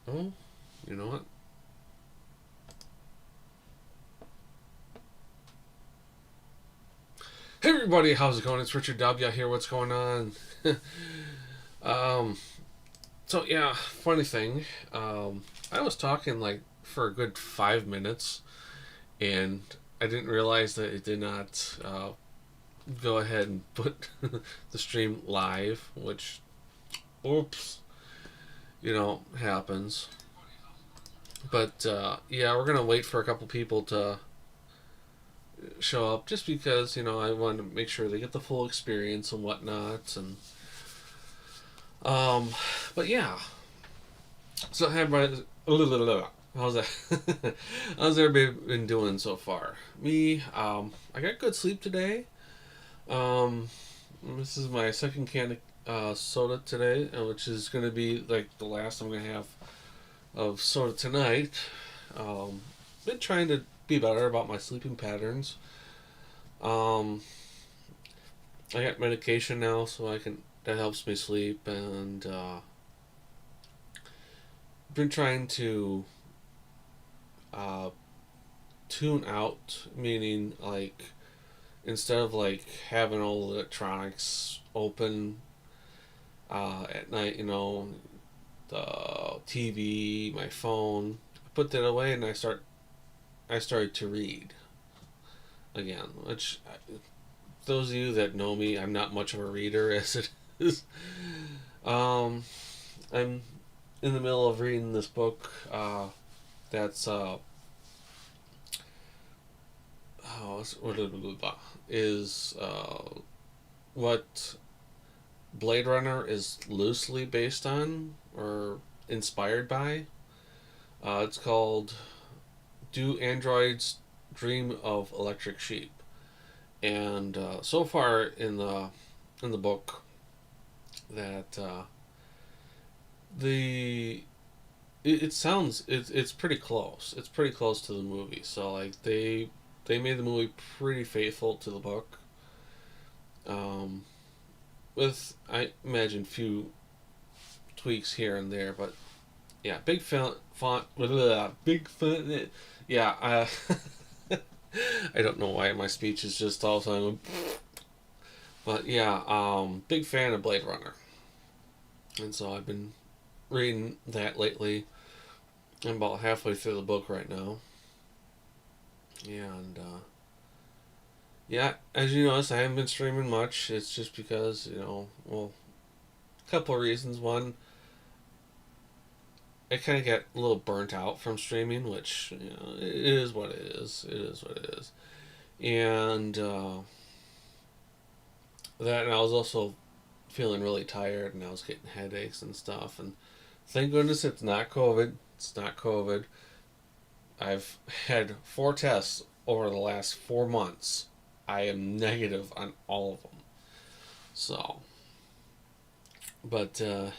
Oh, you know what? Hey everybody, how's it going? It's Richard Dubya here. What's going on? um, so yeah, funny thing. I was talking like for a good 5 minutes, and I didn't realize that it did not go ahead and put the stream live, which, oops, happens. But yeah, we're gonna wait for a couple people to show up, just because I want to make sure they get the full experience and whatnot, and um, but yeah. So hey, everybody, how's that? How's everybody been doing so far? Me, I got good sleep today. Um, this is my second can of soda today, which is going to be like the last I'm going to have of soda tonight. Been trying to be better about my sleeping patterns. Um, I got medication now, so that helps me sleep, and been trying to uh, tune out, meaning like instead of like having all electronics open at night, the TV, my phone, I put that away and I started to read again. Which those of you that know me, I'm not much of a reader as it is. Um, I'm in the middle of reading this book that's is what Blade Runner is loosely based on or inspired by. It's called "Do Androids Dream of Electric Sheep?" And so far in the book, that the it sounds it's pretty close. It's pretty close to the movie. So like they made the movie pretty faithful to the book. Um, with I imagine few tweaks here and there, but yeah, big font, big font. Yeah, I don't know why my speech is just all the time. But yeah, big fan of Blade Runner, and so I've been reading that lately. I'm about halfway through the book right now, and yeah, as you notice, I haven't been streaming much. It's just because well, a couple of reasons. One, I kind of get a little burnt out from streaming, which it is what it is. It is what it is, and that, and I was also feeling really tired, and I was getting headaches and stuff. And thank goodness it's not COVID. It's not COVID. I've had 4 tests over the last 4 months. I am negative on all of them. So, but yeah,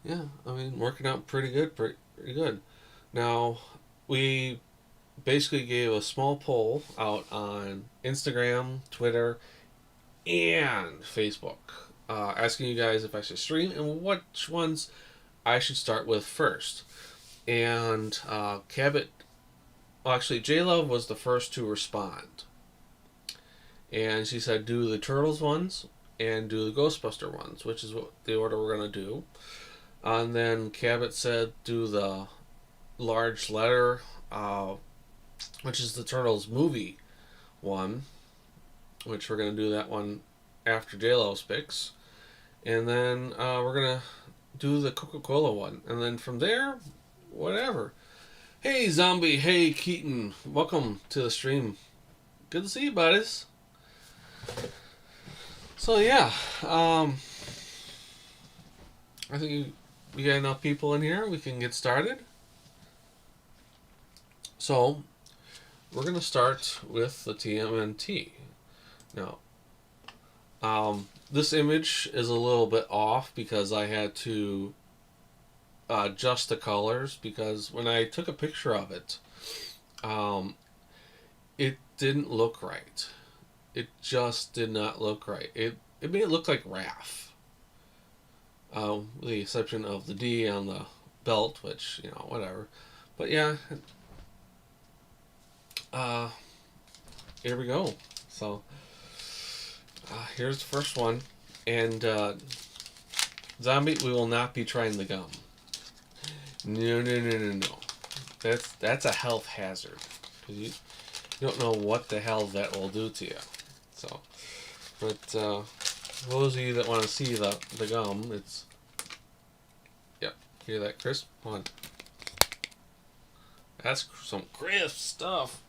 yeah. I mean, working out pretty good, pretty good. Now, we basically gave a small poll out on Instagram, Twitter, and Facebook, asking you guys if I should stream and which ones I should start with first. And Cabot, well, actually, J Love was the first to respond, and she said do the Turtles ones and do the Ghostbuster ones, which is what the order we're gonna do. And then Cabot said do the large letter, uh, which is the Turtles movie one, which we're gonna do that one after JLo's picks, and then we're gonna do the Coca-Cola one, and then from there, whatever. Hey Zombie, hey Keaton, welcome to the stream. Good to see you, buddies. So yeah, I think we got enough people in here. We can get started. So we're gonna start with the TMNT. Now, this image is a little bit off because I had to adjust the colors, because when I took a picture of it, um, it didn't look right. It just did not look right. It made it look like Raph. with the exception of the D on the belt, which, whatever. But yeah, uh, here we go. So, here's the first one. And, Zombie, we will not be trying the gum. No, no, no, no, no. That's a health hazard. You don't know what the hell that will do to you. So, but, those of you that want to see the gum, it's... Yep, hear that crisp? Come on. That's some crisp stuff.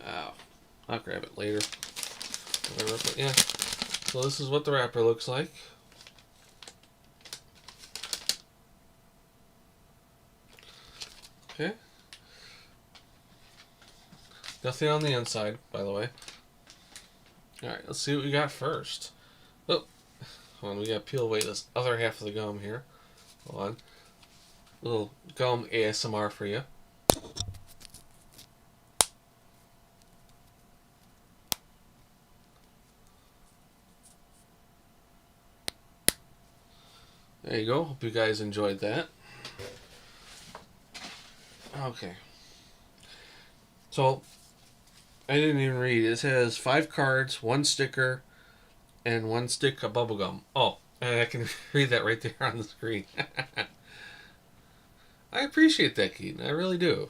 Oh, I'll grab it later. Whatever, but yeah. So this is what the wrapper looks like. Okay. Nothing on the inside, by the way. Alright, let's see what we got first. Oh, hold on, we gotta peel away this other half of the gum here. Hold on. Little gum ASMR for you. There you go. Hope you guys enjoyed that. Okay. So, I didn't even read. It says 5 cards, 1 sticker, and 1 stick of bubblegum. Oh, and I can read that right there on the screen. I appreciate that, Keaton. I really do.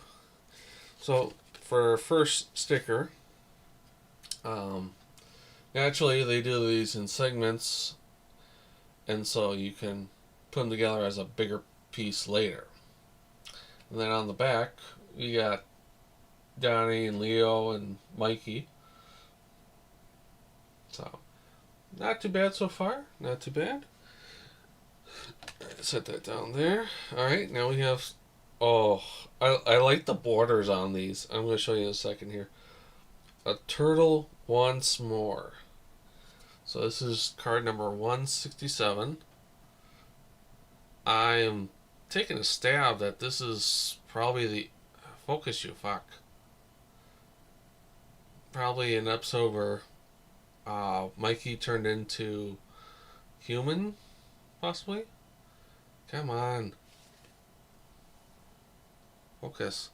So, for our first sticker, naturally they do these in segments, and so you can put them together as a bigger piece later. And then on the back, you got Donnie and Leo and Mikey. So, not too bad so far. Not too bad. Set that down there. Alright, now we have... Oh, I like the borders on these. I'm going to show you in a second here. A turtle once more. So this is card number 167. I am taking a stab that this is probably the... Focus, you fuck. Probably an episode where Mikey turned into human, possibly? Come on. Focus.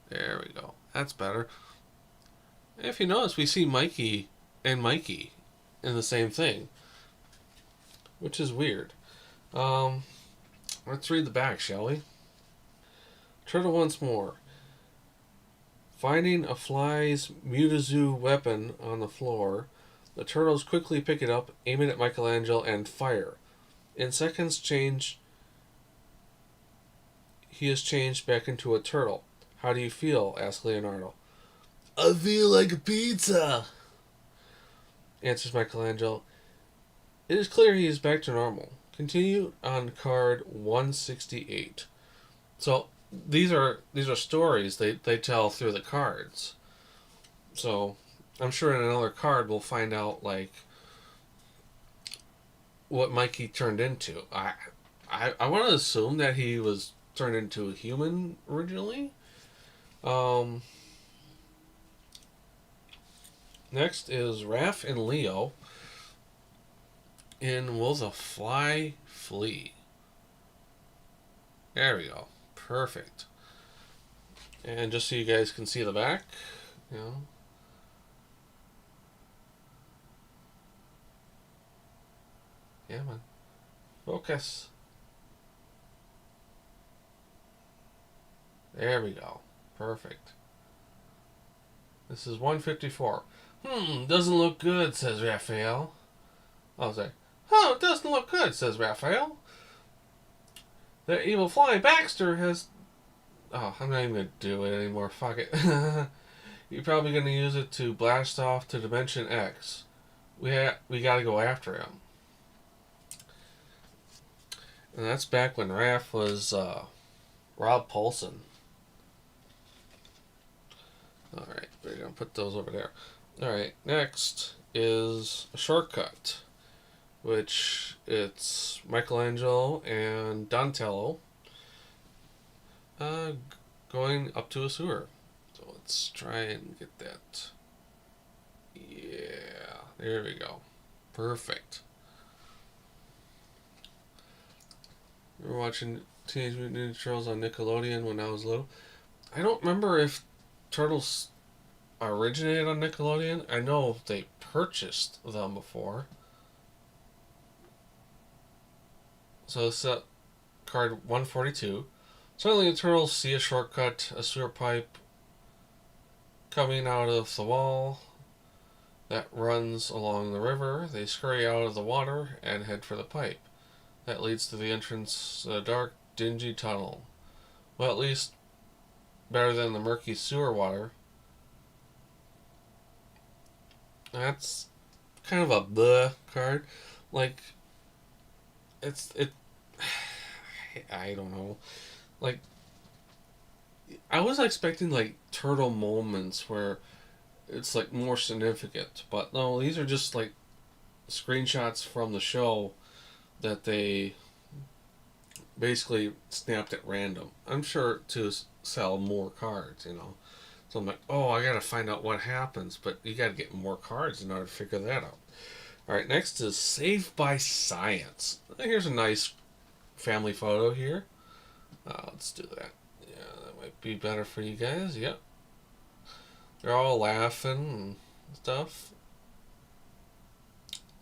There we go. That's better. If you notice, we see Mikey and Mikey in the same thing, which is weird. Let's read the back, shall we? Turtle once more. Finding a fly's mutazu weapon on the floor, the turtles quickly pick it up, aim it at Michelangelo, and fire. In seconds, he is changed back into a turtle. How do you feel? Asks Leonardo. I feel like a pizza, answers Michelangelo. It is clear he is back to normal. Continue on card 168. So these are stories they tell through the cards. So I'm sure in another card we'll find out like what Mikey turned into. I want to assume that he was turned into a human originally. Next is Raph and Leo in Will the Fly Flee? There we go. Perfect. And just so you guys can see the back, you know. Yeah, man. Focus. There we go. Perfect. This is 154. Doesn't look good, says Raphael. I'll say, it doesn't look good, says Raphael. That evil fly Baxter has... Oh, I'm not even going to do it anymore. Fuck it. You're probably going to use it to blast off to Dimension X. We got to go after him. And that's back when Raph was Rob Paulson. Alright, we're going to put those over there. Alright, next is a shortcut, which it's Michelangelo and Donatello going up to a sewer. So let's try and get that. Yeah. There we go. Perfect. We were watching Teenage Mutant Ninja Turtles on Nickelodeon when I was little. I don't remember if Turtles originated on Nickelodeon. I know they purchased them before. So it's card 142. Suddenly the turtles see a shortcut, a sewer pipe coming out of the wall that runs along the river. They scurry out of the water and head for the pipe. That leads to the entrance to a dark, dingy tunnel. Well, at least better than the murky sewer water. That's kind of a bleh card. Like, it. I don't know. Like, I was expecting like turtle moments where it's like more significant, but no, these are just like screenshots from the show that they basically snapped at random. I'm sure to sell more cards, you know. So I'm like, oh, I gotta find out what happens, but you gotta get more cards in order to figure that out. All right, next is Saved by Science. Here's a nice family photo here. Let's do that. Yeah, that might be better for you guys. Yep. They're all laughing and stuff.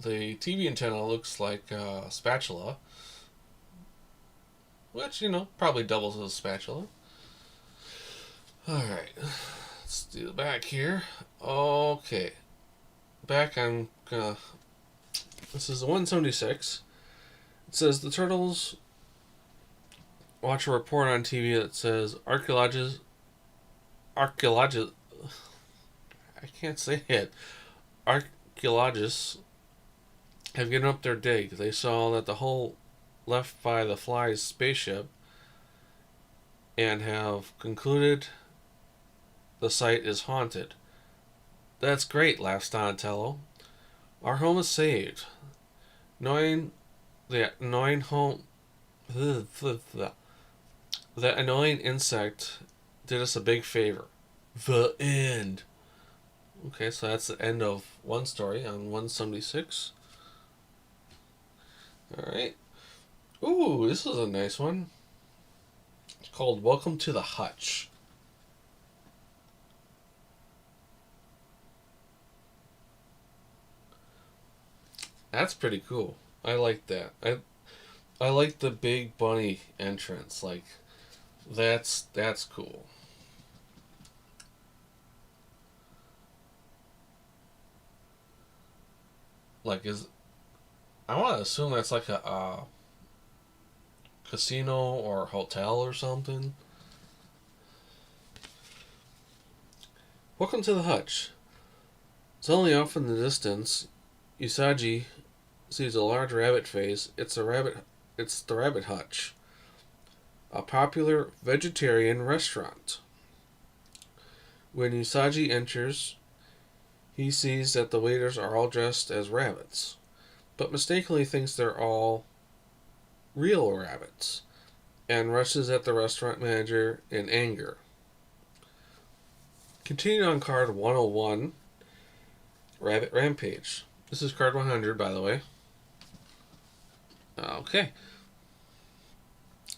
The TV antenna looks like a spatula, which, you know, probably doubles as a spatula. Alright, let's do the back here. Okay. Back, I'm gonna. This is the 176. It says the turtles watch a report on TV that says archaeologists. I can't say it. Archaeologists have given up their dig. They saw that the hole left by the Fly's spaceship and have concluded the site is haunted. That's great, laughs Donatello. Our home is saved. Knowing the annoying home. The annoying insect did us a big favor. The end. Okay, so that's the end of one story on 176. Alright. Ooh, this is a nice one. It's called Welcome to the Hutch. That's pretty cool. I like that. I like the big bunny entrance. Like, that's cool. Like, I want to assume that's like a casino or hotel or something. Welcome to the hutch. It's only off in the distance. Usagi sees a large rabbit face. It's the rabbit hutch, a popular vegetarian restaurant. When Usagi enters, he sees that the waiters are all dressed as rabbits, but mistakenly thinks they're all real rabbits, and rushes at the restaurant manager in anger. Continuing on card 101, Rabbit Rampage. This is card 100, by the way. Okay.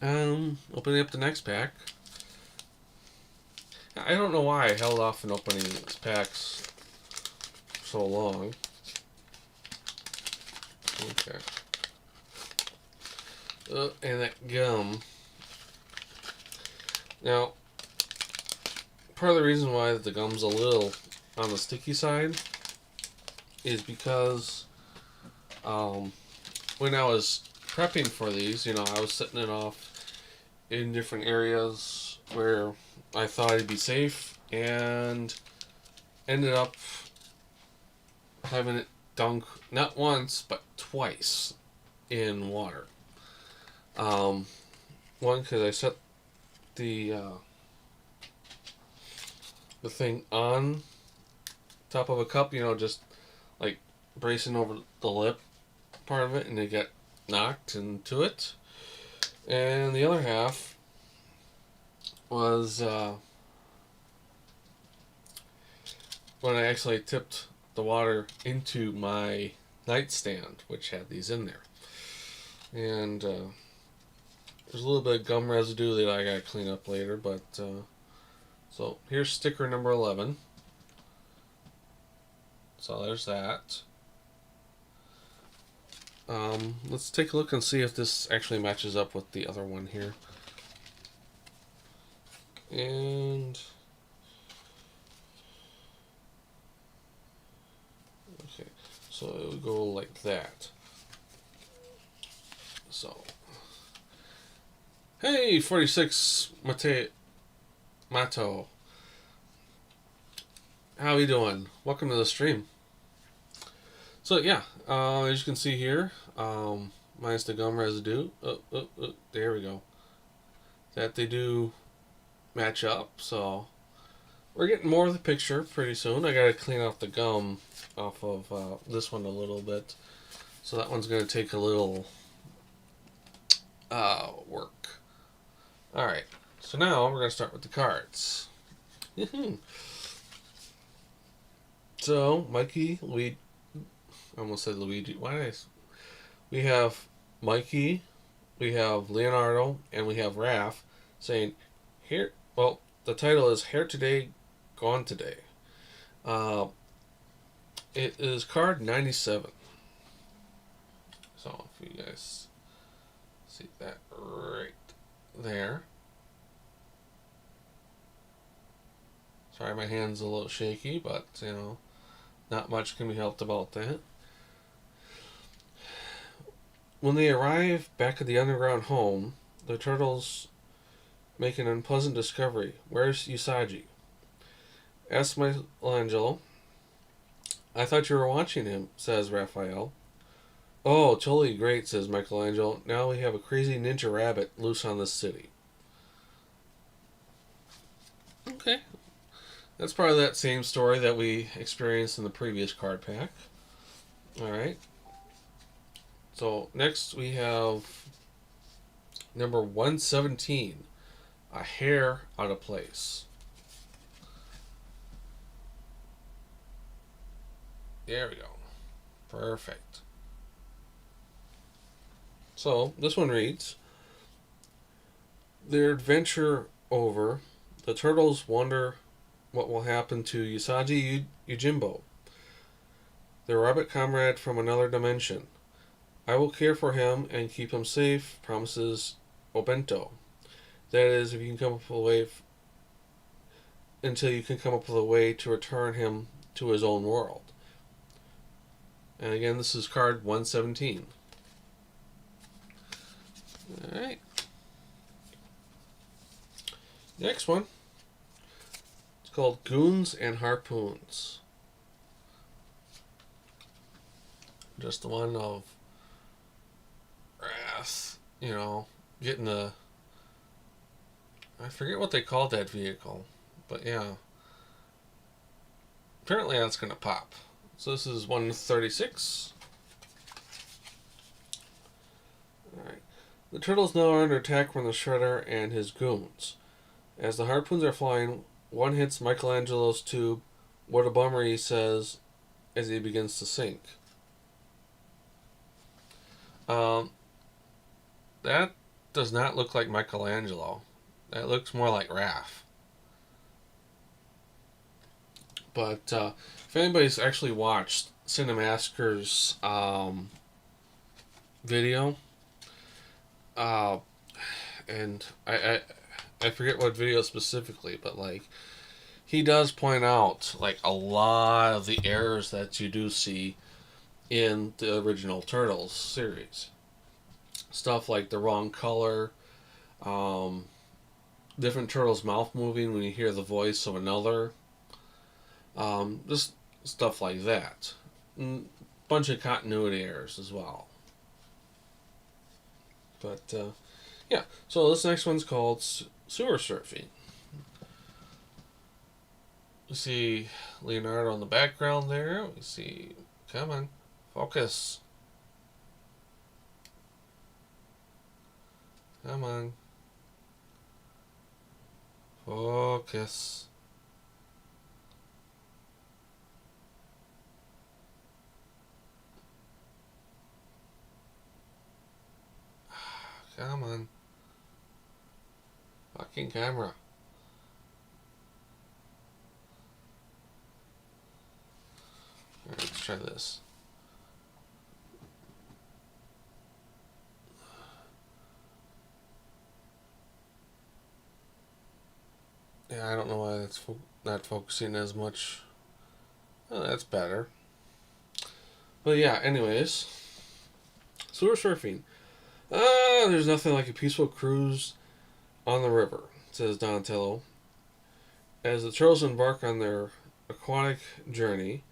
Opening up the next pack. I don't know why I held off on opening these packs so long. Okay. And that gum. Now, part of the reason why the gum's a little on the sticky side is because when I was prepping for these, I was setting it off in different areas where I thought it'd be safe, and ended up having it dunk not once but twice in water. One, because I set the thing on top of a cup, just like bracing over the lip part of it, and it got knocked into it. And the other half was when I actually tipped the water into my nightstand, which had these in there. And there's a little bit of gum residue that I gotta clean up later, but so here's sticker number 11. So there's that. Let's take a look and see if this actually matches up with the other one here. And okay, so it would go like that. So, hey, 46 Mato. How you doing? Welcome to the stream. So yeah, as you can see here, minus the gum residue. There we go. That they do match up, so we're getting more of the picture pretty soon. I gotta clean off the gum off of this one a little bit, so that one's gonna take a little work. Alright, so now we're gonna start with the cards. So Mikey, I almost said Luigi. We have Mikey, we have Leonardo, and we have Raph saying, here, well, the title is Here Today, Gone Today. It is card 97. So, if you guys see that right there. Sorry, my hand's a little shaky, but, you know, not much can be helped about that. When they arrive back at the underground home, the turtles make an unpleasant discovery. Where's Usagi? Asks Michelangelo. I thought you were watching him, says Raphael. Oh, totally great, says Michelangelo. Now we have a crazy ninja rabbit loose on this city. Okay. That's part of that same story that we experienced in the previous card pack. Alright. So, next we have number 117. A hair out of place. There we go. Perfect. So, this one reads, their adventure over, the turtles wonder what will happen to Usagi Yojimbo, their rabbit comrade from another dimension. I will care for him and keep him safe, promises Obento. That is, if you can come up with a way until you can come up with a way to return him to his own world. And again, this is card 117. Alright. Next one. It's called Goons and Harpoons. Just the one of wrath, you know, getting a... I forget what they called that vehicle, but yeah. Apparently that's going to pop. So this is 136. Alright. The turtles now are under attack from the Shredder and his goons. As the harpoons are flying, one hits Michelangelo's tube. What a bummer, he says as he begins to sink. That does not look like Michelangelo. That looks more like Raph. But if anybody's actually watched Cinemasker's video, and I forget what video specifically, but like he does point out like a lot of the errors that you do see in the original Turtles series. Stuff like the wrong color, different turtles' mouth moving when you hear the voice of another. Just stuff like that. Bunch of continuity errors as well. But, yeah. So this next one's called Sewer Surfing. We see Leonardo in the background there. We see... Come on. Focus. Come on. Focus. Come on. Fucking camera. Alright, let's try this. Yeah, I don't know why that's not focusing as much. Oh, that's better. But yeah, anyways. Sewer surfing. There's nothing like a peaceful cruise on the river, says Donatello. As the turtles embark on their aquatic journey,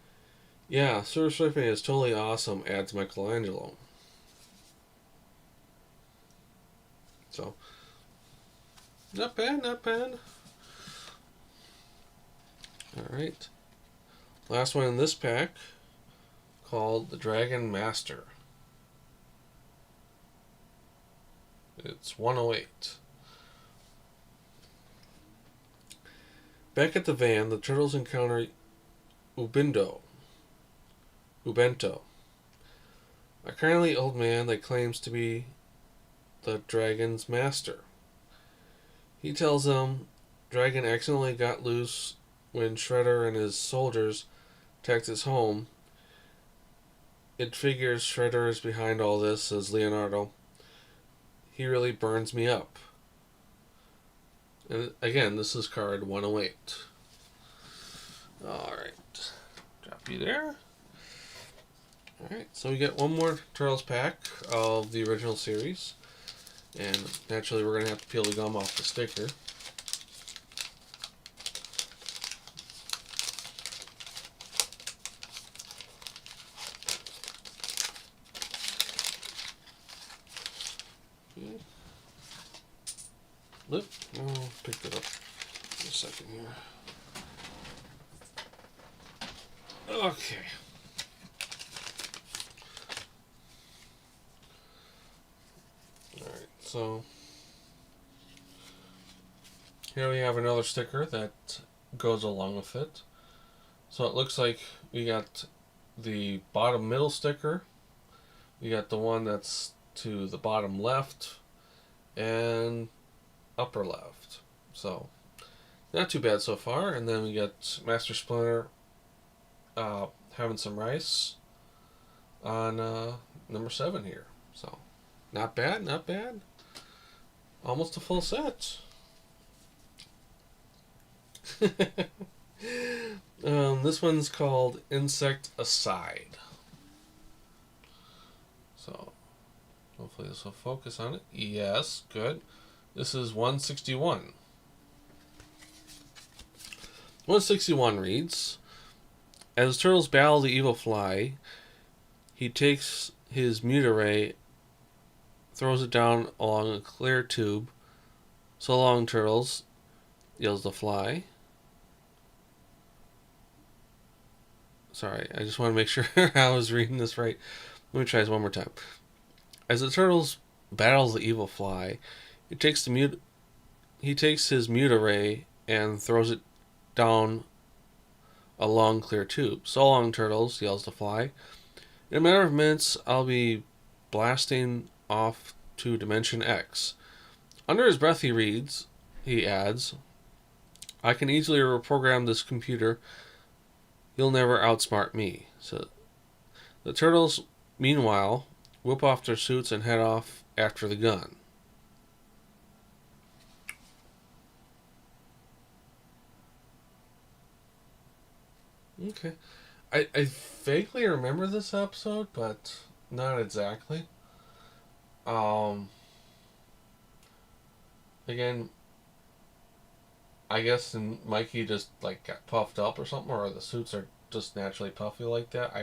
yeah, sewer surfing is totally awesome, adds Michelangelo. So, not bad, not bad. Alright. Last one in this pack, called the Dragon Master. It's 108. Back at the van, the turtles encounter Ubento, a kindly old man that claims to be the dragon's master. He tells them Dragon accidentally got loose when Shredder and his soldiers attacked his home. It figures Shredder is behind all this, says Leonardo. He really burns me up. And again, this is card 108. Alright. Drop you there. Alright, so we get one more Turtles pack of the original series. And naturally we're going to have to peel the gum off the sticker. Lip. Oh, picked it up in a second here. Okay. Alright, so here we have another sticker that goes along with it. So it looks like we got the bottom middle sticker. We got the one that's to the bottom left and upper left. So not too bad so far. And then we got Master Splinter having some rice on number 7 here. So not bad, not bad. Almost a full set. This one's called Insect Aside. So hopefully this will focus on it. Yes, good. This is 161. 161 reads, as turtles battle the evil fly, he takes his mutaray, throws it down along a clear tube. So long, turtles, yells the fly. Sorry, I just want to make sure I was reading this right. Let me try this one more time. As the turtles battles the evil fly, he takes his mutaray and throws it down a long clear tube. So long, turtles, yells the fly. In a matter of minutes, I'll be blasting off to Dimension X. Under his breath he adds, I can easily reprogram this computer. You'll never outsmart me. So the turtles, meanwhile, whip off their suits and head off after the gun. Okay. I vaguely remember this episode, but not exactly. Again, I guess Mikey just like got puffed up or something, or the suits are just naturally puffy like that.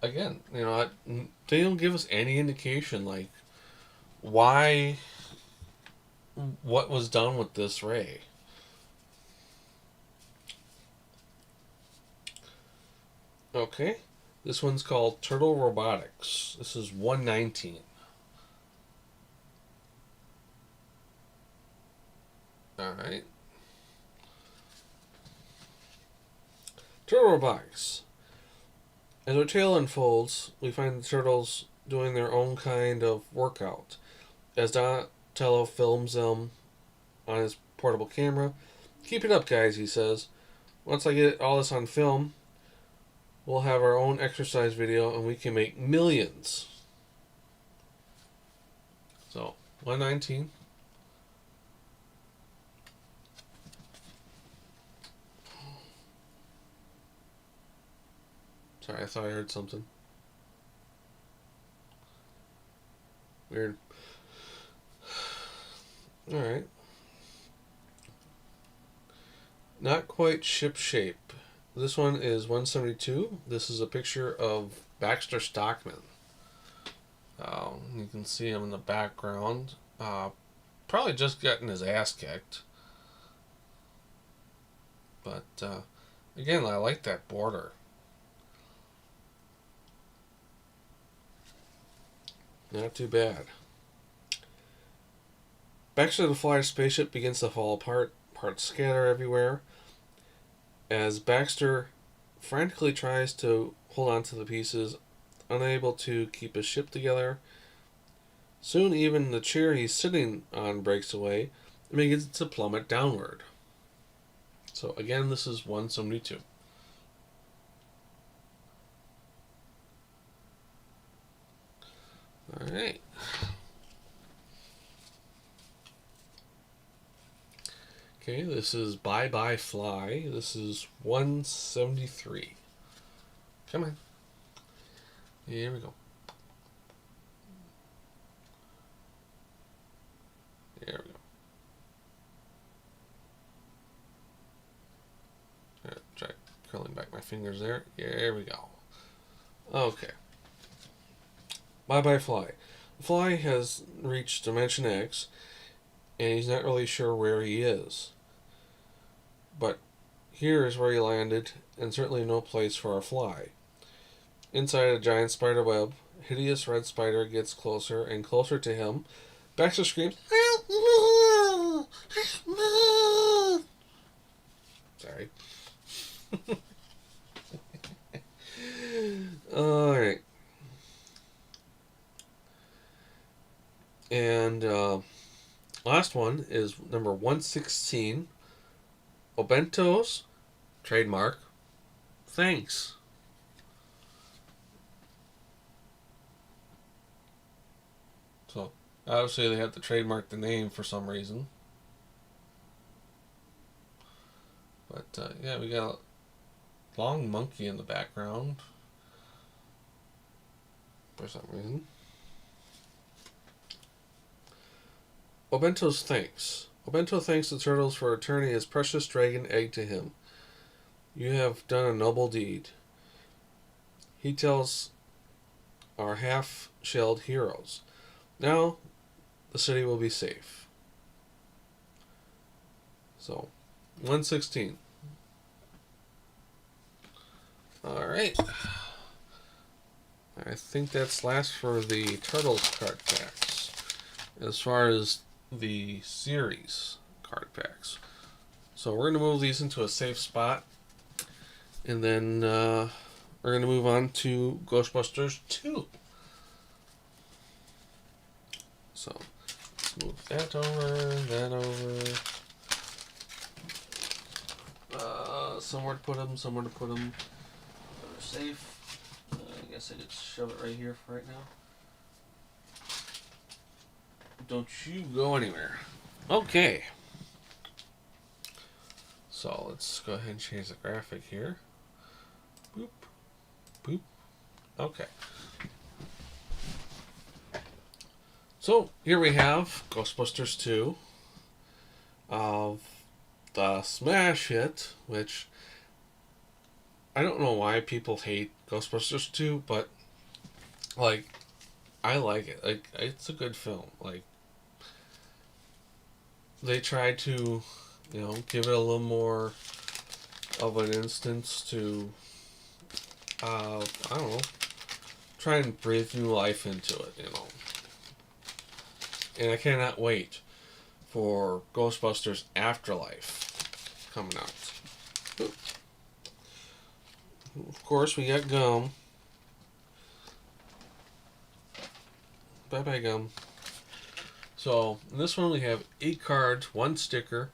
Again, they don't give us any indication like why, what was done with this ray. Okay, this one's called Turtle Robotics. This is 119. Alright. Turtle Robotics. As our tale unfolds, we find the turtles doing their own kind of workout. as Donatello films them on his portable camera. Keep it up, guys, he says. Once I get all this on film, we'll have our own exercise video and we can make millions. So, 119. Sorry, I thought I heard something. Weird. Alright. Not quite ship shape. This one is 172. This is a picture of Baxter Stockman. You can see him in the background. Probably just getting his ass kicked. But, again, I like that border. Not too bad. Baxter the Flyer's spaceship begins to fall apart. Parts scatter everywhere. As Baxter frantically tries to hold on to the pieces, unable to keep his ship together. Soon even the chair he's sitting on breaks away and begins to plummet downward. So again, this is 172. Alright. Okay, this is Bye Bye Fly. This is 173. Come on. Here we go. There we go. Alright, try curling back my fingers there. There we go. Okay. Bye Bye Fly. The fly has reached Dimension X, and he's not really sure where he is. But here is where he landed, and certainly no place for a fly. Inside a giant spider web, a hideous red spider gets closer and closer to him. Baxter screams, sorry. Alright. And last one is number 116. Obento's trademark. Thanks. So obviously they have to trademark the name for some reason. But yeah, we got a long monkey in the background for some reason. Obento's thanks. Obento thanks the turtles for returning his precious dragon egg to him. You have done a noble deed. He tells our half-shelled heroes. Now, the city will be safe. So, 116. Alright. I think that's last for the Turtles card packs. As far as the series card packs. So we're going to move these into a safe spot. And then we're going to move on to Ghostbusters 2. So let's move that over. Somewhere to put them, They're safe. I guess I could shove it right here for right now. Don't you go anywhere. Okay. So let's go ahead and change the graphic here. Boop. Boop. Okay. So here we have Ghostbusters 2 of the smash hit, which I don't know why people hate Ghostbusters 2, but like I like it. Like it's a good film. Like they tried to, give it a little more of an instance to, I don't know, try and breathe new life into it, And I cannot wait for Ghostbusters Afterlife coming out. Oop. Of course, we got Gum. Bye-bye, Gum. So in this one we have 8 cards, 1 sticker,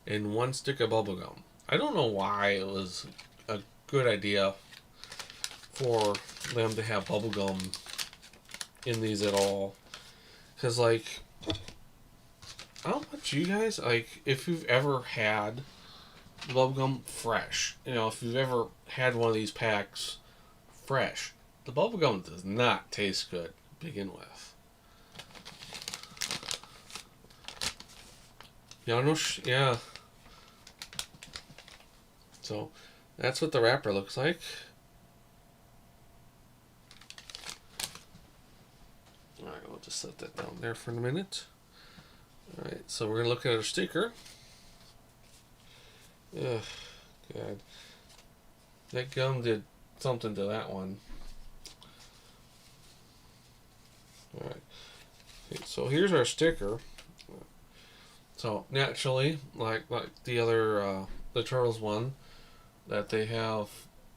and 1 stick of bubblegum. I don't know why it was a good idea for them to have bubblegum in these at all. Because, like, I don't know about you guys, like, if you've ever had bubblegum fresh, if you've ever had one of these packs fresh, the bubblegum does not taste good to begin with. Yeah. So, that's what the wrapper looks like. Alright, we'll just set that down there for a minute. Alright, so we're going to look at our sticker. Ugh, God. That gum did something to that one. Alright. Okay, so here's our sticker. So naturally, like the other the Turtles one, that they have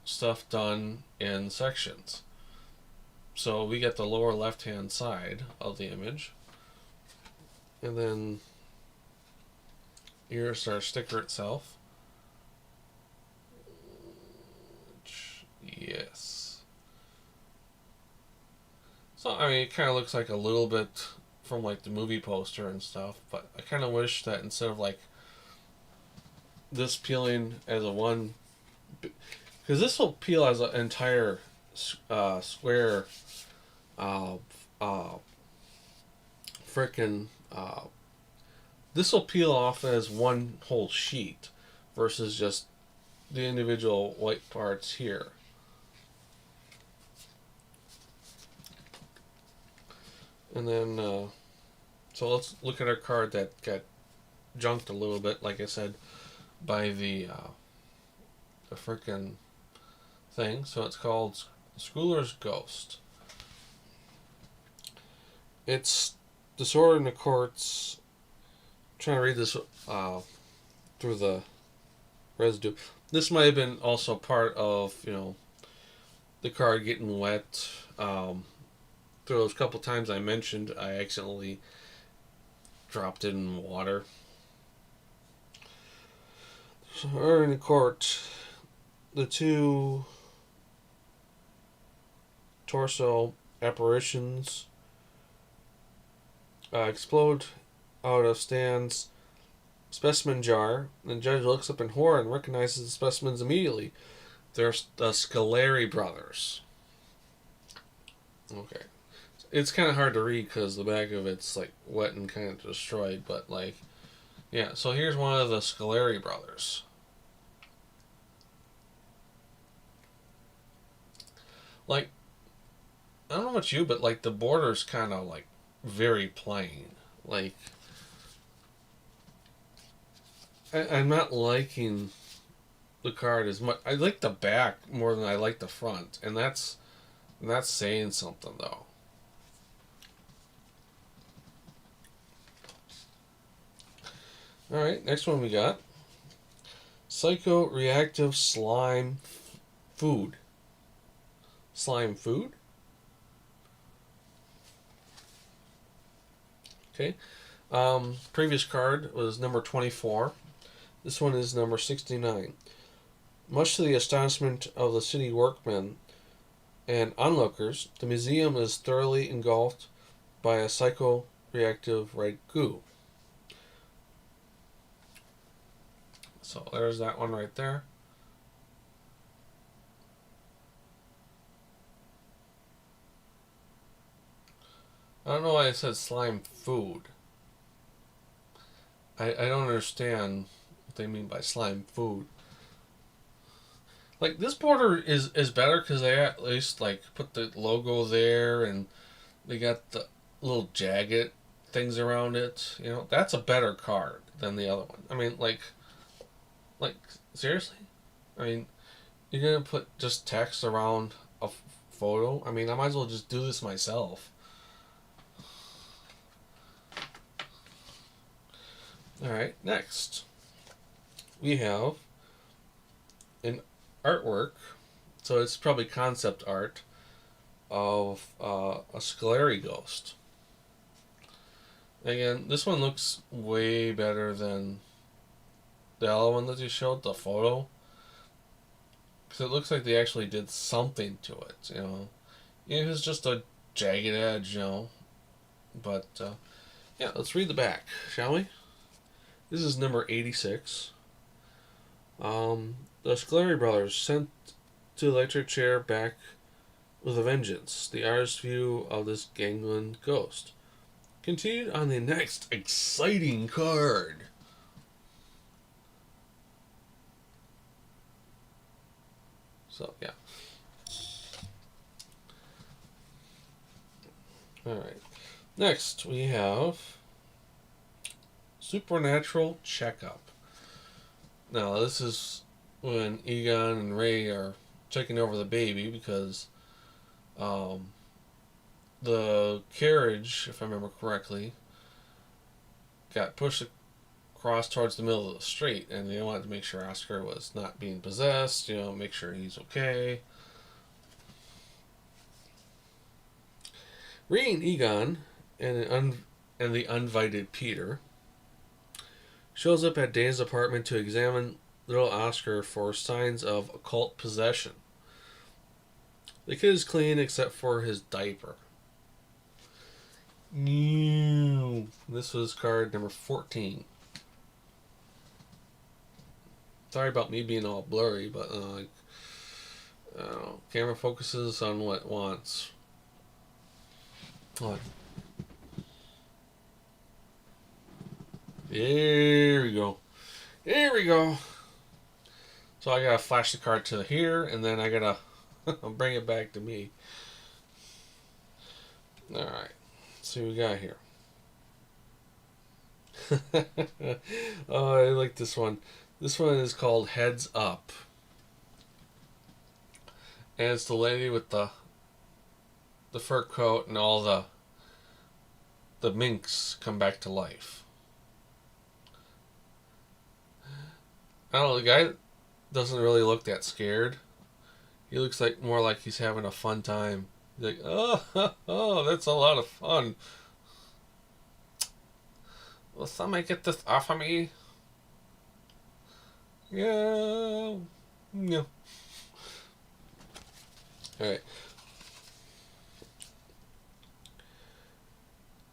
stuff done in sections. So we get the lower left hand side of the image, and then here's our sticker itself. Yes. So I mean, it kind of looks like a little bit from like the movie poster and stuff, but I kind of wish that instead of like this peeling as a one, because this will peel as an entire square frickin' this will peel off as one whole sheet versus just the individual white parts here. And then so let's look at our card that got junked a little bit, like I said, by the frickin' thing. So it's called Schooler's Ghost. It's Disorder in the Courts. I'm trying to read this through the residue. This might have been also part of, the card getting wet. Through those couple times I mentioned, I accidentally dropped it in water. So, in the court, the 2 torso apparitions explode out of Stan's specimen jar. The judge looks up in horror and recognizes the specimens immediately. They're the Scoleri brothers. Okay. It's kind of hard to read because the back of it's like wet and kind of destroyed, but like, yeah. So here's one of the Scoleri brothers. Like, I don't know about you, but like the border's kind of like very plain. Like, I'm not liking the card as much. I like the back more than I like the front, and that's saying something though. Alright, next one we got. Psycho-reactive slime food. Slime food? Okay. Previous card was number 24. This one is number 69. Much to the astonishment of the city workmen and onlookers, the museum is thoroughly engulfed by a psycho-reactive red goo. So there's that one right there. I don't know why I said slime food. I don't understand what they mean by slime food. Like, this border is better because they at least like put the logo there and they got the little jagged things around it. That's a better card than the other one. I mean, like seriously? I mean, you're gonna put just text around a photo? I mean, I might as well just do this myself. Alright, next. We have an artwork, so it's probably concept art, of a Scoleri ghost. Again, this one looks way better than the other one that you showed, the photo. Because it looks like they actually did something to it, you know. It was just a jagged edge, you know. But, yeah, let's read the back, shall we? This is number 86. The Scolari brothers sent to the electric chair back with a vengeance. The artist's view of this gangland ghost. Continued on the next exciting card. So, yeah. Alright. Next, we have Supernatural Checkup. Now, this is when Egon and Ray are checking over the baby because the carriage, if I remember correctly, got pushed across towards the middle of the street, and they wanted to make sure Oscar was not being possessed, you know, make sure he's okay. Ray and Egon and the uninvited Peter shows up at Dane's apartment to examine little Oscar for signs of occult possession. The kid is clean except for his diaper. This was card number 14. Sorry about me being all blurry, but camera focuses on what it wants. What? There we go. There we go. So I gotta flash the card to here, and then I gotta bring it back to me. Alright. Let's see what we got here. Oh, I like this one. This one is called Heads Up. And it's the lady with the fur coat and all the minks come back to life. I don't know, the guy doesn't really look that scared. He looks like more like he's having a fun time. He's like, oh, that's a lot of fun. Will somebody get this off of me? Yeah. No. Alright.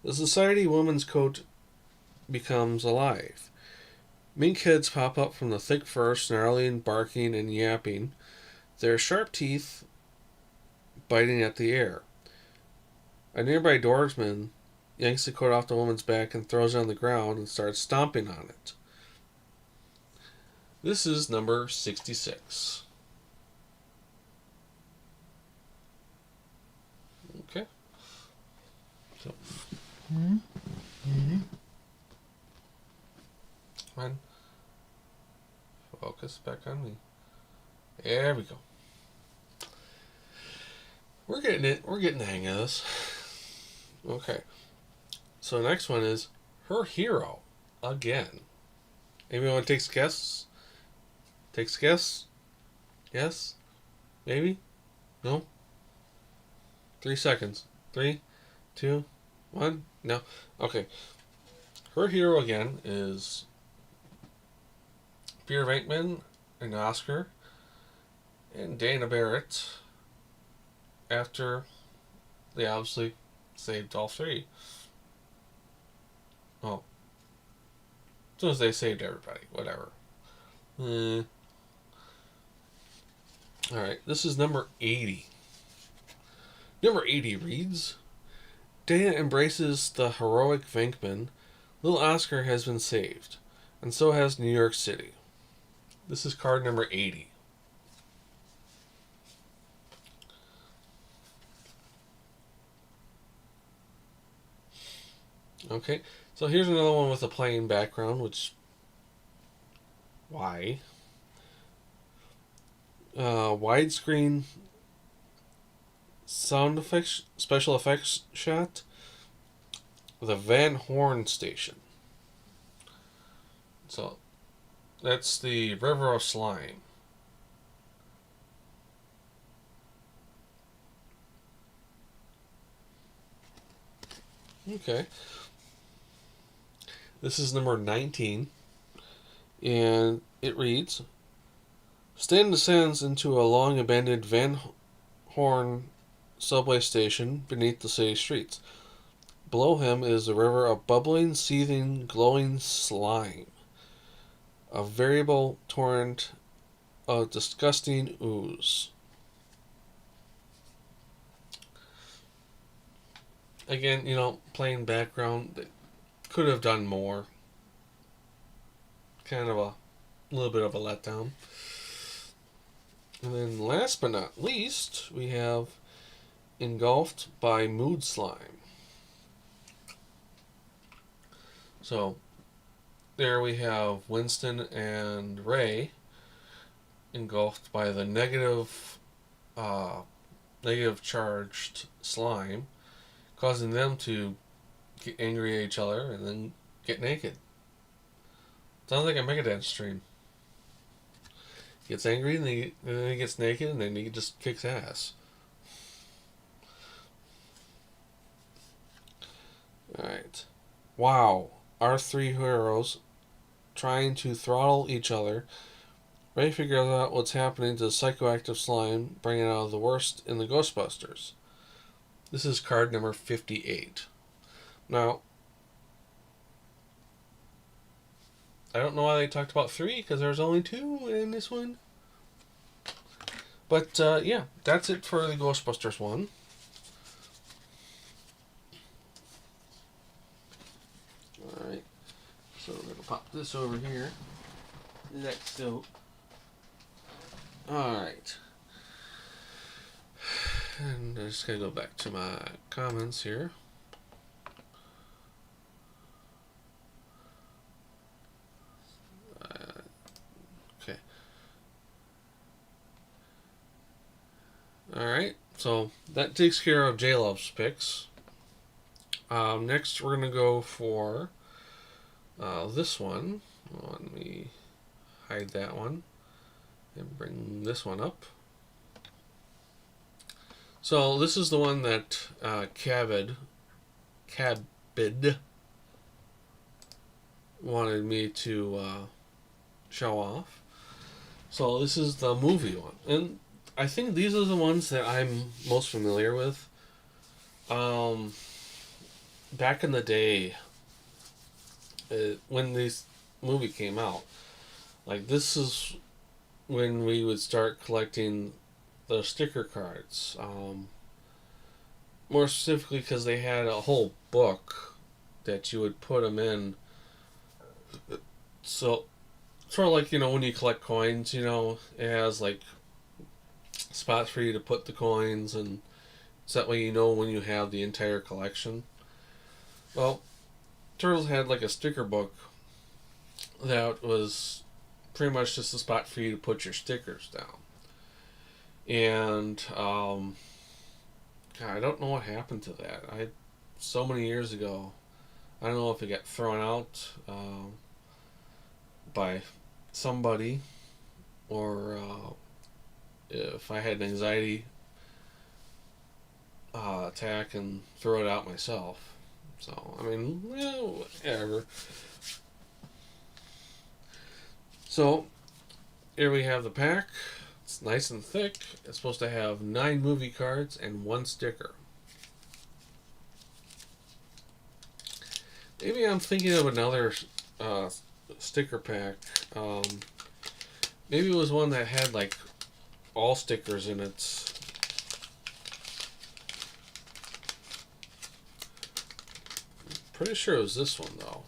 The Society woman's coat becomes alive. Mink heads pop up from the thick fur, snarling, barking, and yapping, their sharp teeth biting at the air. A nearby dwarfsman yanks the coat off the woman's back and throws it on the ground and starts stomping on it. This is number 66. Okay. So. Come on. Focus back on me. There we go. We're getting it. We're getting the hang of this. Okay. So the next one is Her Hero. Again. Anyone takes guesses? Takes a guess? Yes? Maybe? No? 3 seconds. 3, 2, 1. No. Okay. Her Hero again is Peter Venkman and Oscar and Dana Barrett after they obviously saved all three. Oh. As soon as they saved everybody. Whatever. Alright, this is number 80. Number 80 reads, Dana embraces the heroic Venkman. Little Oscar has been saved, and so has New York City. This is card number 80. Okay, so here's another one with a plain background, which... Why? Widescreen sound effects, special effects shot. The Van Horn Station. So, that's the River of Slime. Okay. This is number 19, and it reads, Stan descends into a long abandoned Van Horn subway station beneath the city streets. Below him is a river of bubbling, seething, glowing slime. A variable torrent of disgusting ooze. Again, plain background. They could have done more. Kind of a little bit of a letdown. And then last but not least, we have Engulfed by Mood Slime. So, there we have Winston and Ray engulfed by the negative charged slime, causing them to get angry at each other and then get naked. Sounds like a Megadeth stream. He gets angry and then he gets naked and then he just kicks ass. Alright. Wow. Our three heroes trying to throttle each other. Ray figures out what's happening to the psychoactive slime, bringing out the worst in the Ghostbusters. This is card number 58. Now, I don't know why they talked about 3, because there's only 2 in this one. But, yeah, that's it for the Ghostbusters one. Alright, so we're going to pop this over here. Next up. Alright. And I'm just going to go back to my comments here. Okay. Alright, so that takes care of J-Love's picks. Next, we're going to go for this one. Let me hide that one and bring this one up. So this is the one that Cabid wanted me to show off. So this is the movie one, and I think these are the ones that I'm most familiar with. Back in the day, when this movie came out, like this is when we would start collecting the sticker cards. More specifically because they had a whole book that you would put them in. So, sort of like, when you collect coins, it has like spots for you to put the coins, and so that way when you have the entire collection. Well, Turtles had like a sticker book that was pretty much just a spot for you to put your stickers down. And God, I don't know what happened to that. So many years ago, I don't know if it got thrown out by somebody, or if I had an anxiety attack and throw it out myself. So, I mean, whatever. So, here we have the pack. It's nice and thick. It's supposed to have 9 movie cards and 1 sticker. Maybe I'm thinking of another sticker pack. Maybe it was one that had like all stickers in it. Pretty sure it was this one though.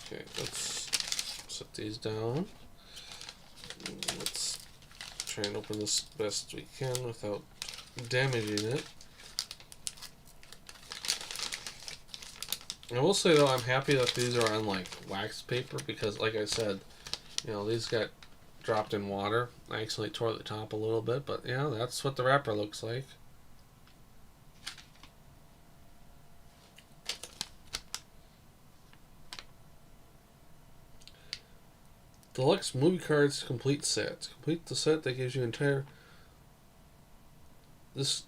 Okay, let's set these down. Let's try and open this best we can without damaging it. I will say though, I'm happy that these are on like wax paper, because like I said, these got dropped in water. I actually tore the top a little bit, but yeah, that's what the wrapper looks like. Deluxe movie cards complete set. Complete the set that gives you entire. This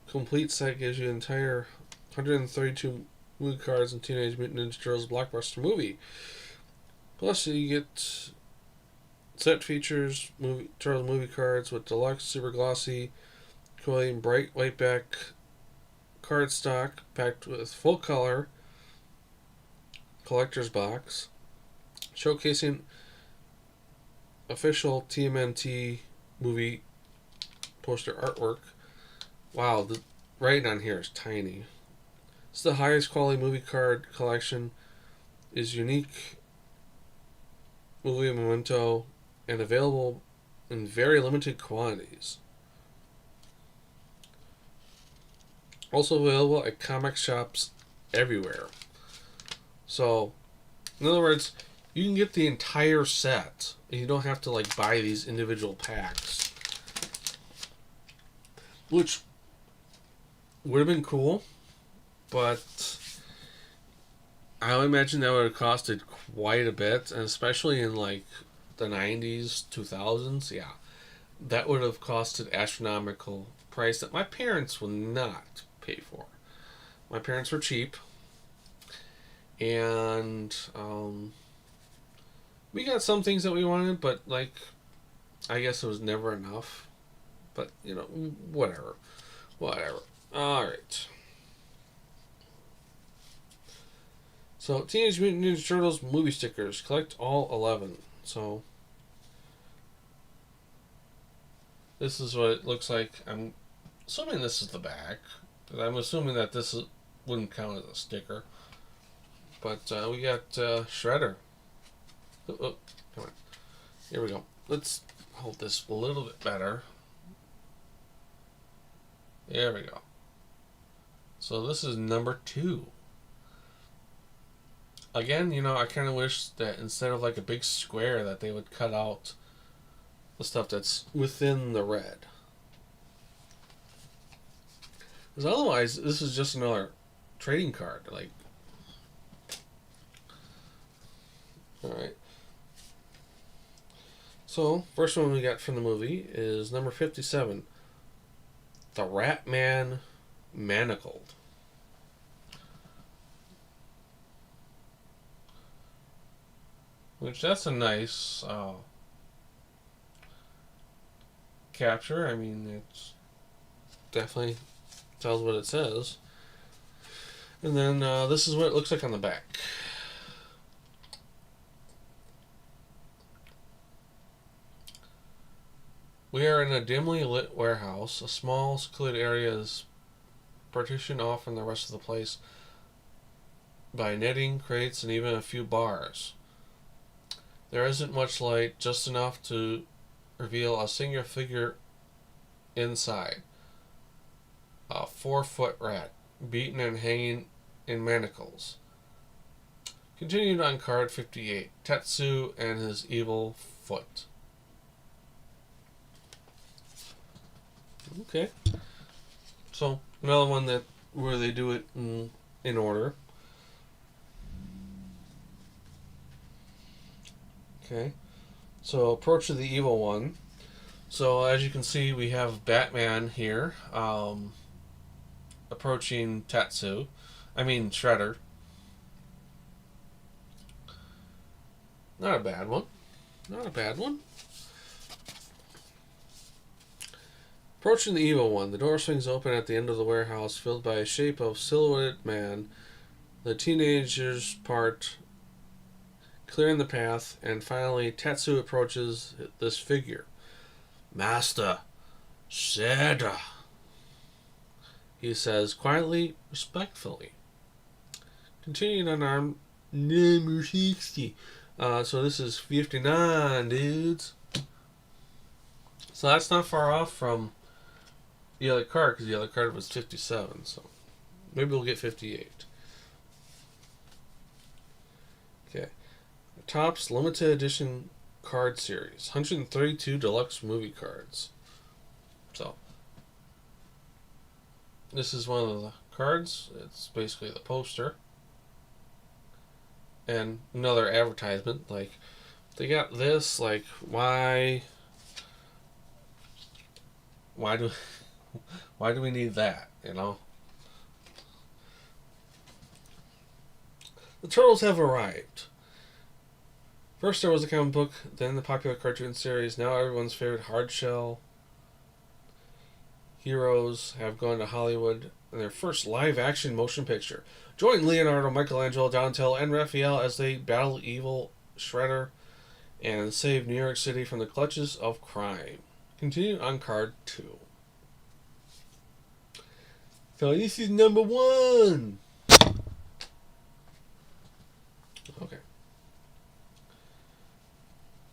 complete set gives you entire 132 movie cards in Teenage Mutant Ninja Turtles blockbuster movie. Plus, you get set features Turtles movie cards with deluxe, super glossy, coating, bright white back card stock packed with full color collector's box, showcasing official TMNT movie poster artwork. Wow, the writing on here is tiny. It's the highest quality movie card collection, is unique movie memento, and available in very limited quantities. Also available at comic shops everywhere. So, in other words, you can get the entire set, and you don't have to like buy these individual packs, which would have been cool, but I would imagine that would have costed quite a bit, and especially in like the 90s, 2000s, yeah, that would have costed astronomical price that my parents would not pay for. My parents were cheap, and we got some things that we wanted, but like, I guess it was never enough. But you know, whatever. All right. So, Teenage Mutant Ninja Turtles movie stickers. Collect all 11. So, this is what it looks like. I'm assuming this is the back. But I'm assuming that wouldn't count as a sticker. But we got Shredder. Oh, come on. Here we go. Let's hold this a little bit better. There we go. So this is number 2. Again, you know, I kind of wish that instead of like a big square that they would cut out the stuff that's within the red. Because otherwise, this is just another trading card. Like, alright. So, first one we got from the movie is number 57. The Rat Man Manacled. Which, that's a nice capture. I mean, it's definitely tells what it says. And then this is what it looks like on the back. We are in a dimly lit warehouse. A small, secluded area is partitioned off from the rest of the place by netting, crates, and even a few bars. There isn't much light, just enough to reveal a singular figure inside. A 4-foot rat, beaten and hanging in manacles. Continued on card 58, Tetsu and his evil foot. Okay. So, another one where they do it in order. Okay. So, Approach of the Evil One. So, as you can see, we have Batman here approaching Shredder. Not a bad one. Approaching the Evil One. The door swings open at the end of the warehouse, filled by a shape of silhouetted man. The teenagers part, clearing the path, and finally Tetsu approaches this figure. Master, Shredder, he says quietly, respectfully. Continuing on our number 60. So this is 59, dudes. So that's not far off from the other card, because the other card was 57. So maybe we'll get 58. Okay. Topps limited edition card series. 132 deluxe movie cards. So this is one of the cards. It's basically the poster. And another advertisement. Like, they got this. Like, why do we need that, you know? The Turtles have arrived. First there was a comic book, then the popular cartoon series, now everyone's favorite hardshell heroes have gone to Hollywood in their first live-action motion picture. Join Leonardo, Michelangelo, Donatello, and Raphael as they battle evil Shredder and save New York City from the clutches of crime. Continue on card 2. So this is number 1. Okay.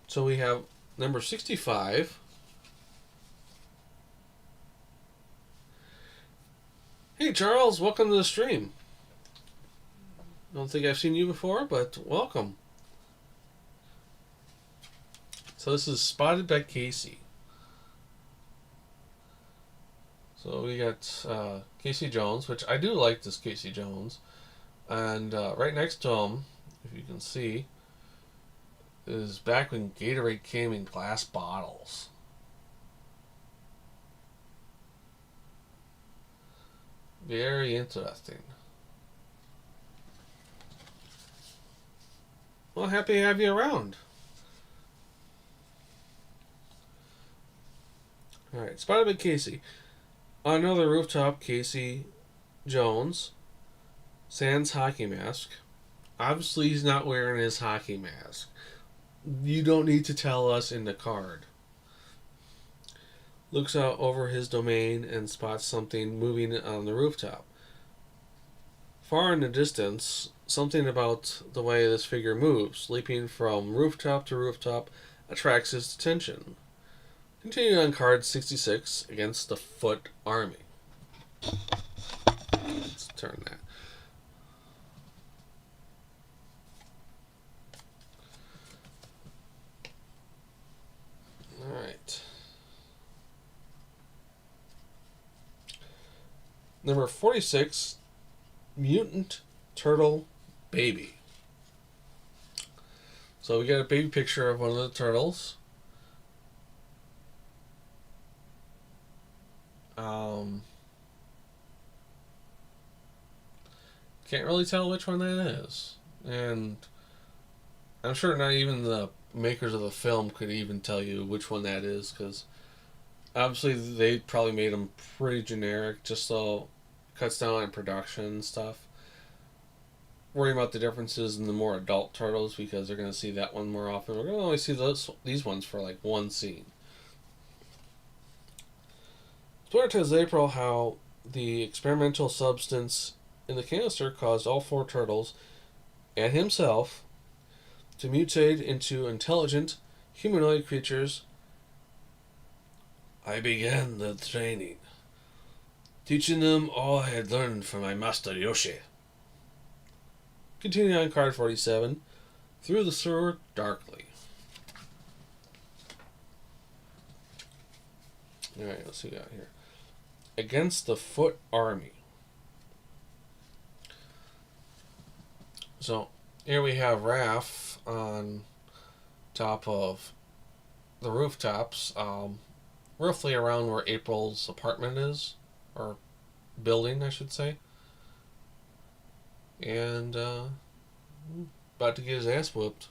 So we have number 65. Hey Charles, welcome to the stream. I don't think I've seen you before, but welcome. So this is Spotted by Casey. So we got Casey Jones, which I do like this Casey Jones. And right next to him, if you can see, is back when Gatorade came in glass bottles. Very interesting. Well, happy to have you around. Alright, Spotted by Casey. On another rooftop, Casey Jones, sans hockey mask. Obviously, he's not wearing his hockey mask. You don't need to tell us in the card. Looks out over his domain and spots something moving on the rooftop. Far in the distance, something about the way this figure moves, leaping from rooftop to rooftop, attracts his attention. Continuing on card 66 against the Foot Army. Let's turn that. Alright. Number 46, Mutant Turtle Baby. So we got a baby picture of one of the turtles. Can't really tell which one that is. And I'm sure not even the makers of the film could even tell you which one that is, because obviously they probably made them pretty generic just so it cuts down on production and stuff. Worrying about the differences in the more adult turtles because they're going to see that one more often. We're going to only see these ones for like one scene. Twitter tells April how the experimental substance in the canister caused all 4 turtles and himself to mutate into intelligent humanoid creatures. I began the training, teaching them all I had learned from my master Yoshi. Continuing on card 47, Through the Sewer Darkly. Alright, let's see what we got here. Against the Foot Army. So, here we have Raph on top of the rooftops, roughly around where April's apartment is, or building, I should say. And, about to get his ass whooped.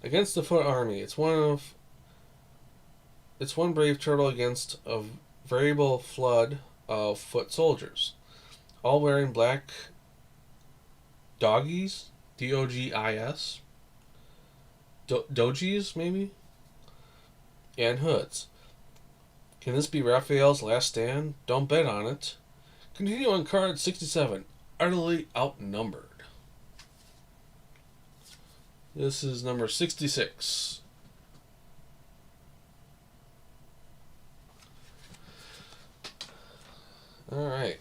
Against the Foot Army. It's one brave turtle against a variable flood of foot soldiers, all wearing black doggies, D-O-G-I-S, dojis maybe, and hoods. Can this be Raphael's last stand? Don't bet on it. Continue on card 67, Utterly Outnumbered. This is number 66. Alright.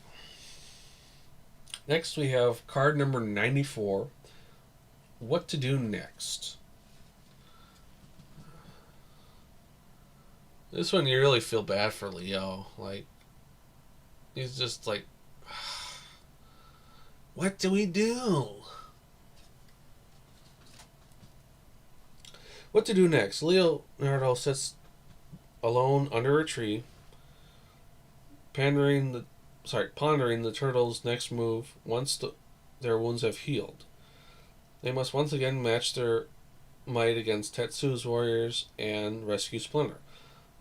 Next we have card number 94, What to Do Next. This one you really feel bad for Leo. Like, he's just like, what do we do? What to do next? Leonardo sits alone under a tree, pondering pondering the turtles' next move once their wounds have healed. They must once again match their might against Tetsu's warriors and rescue Splinter.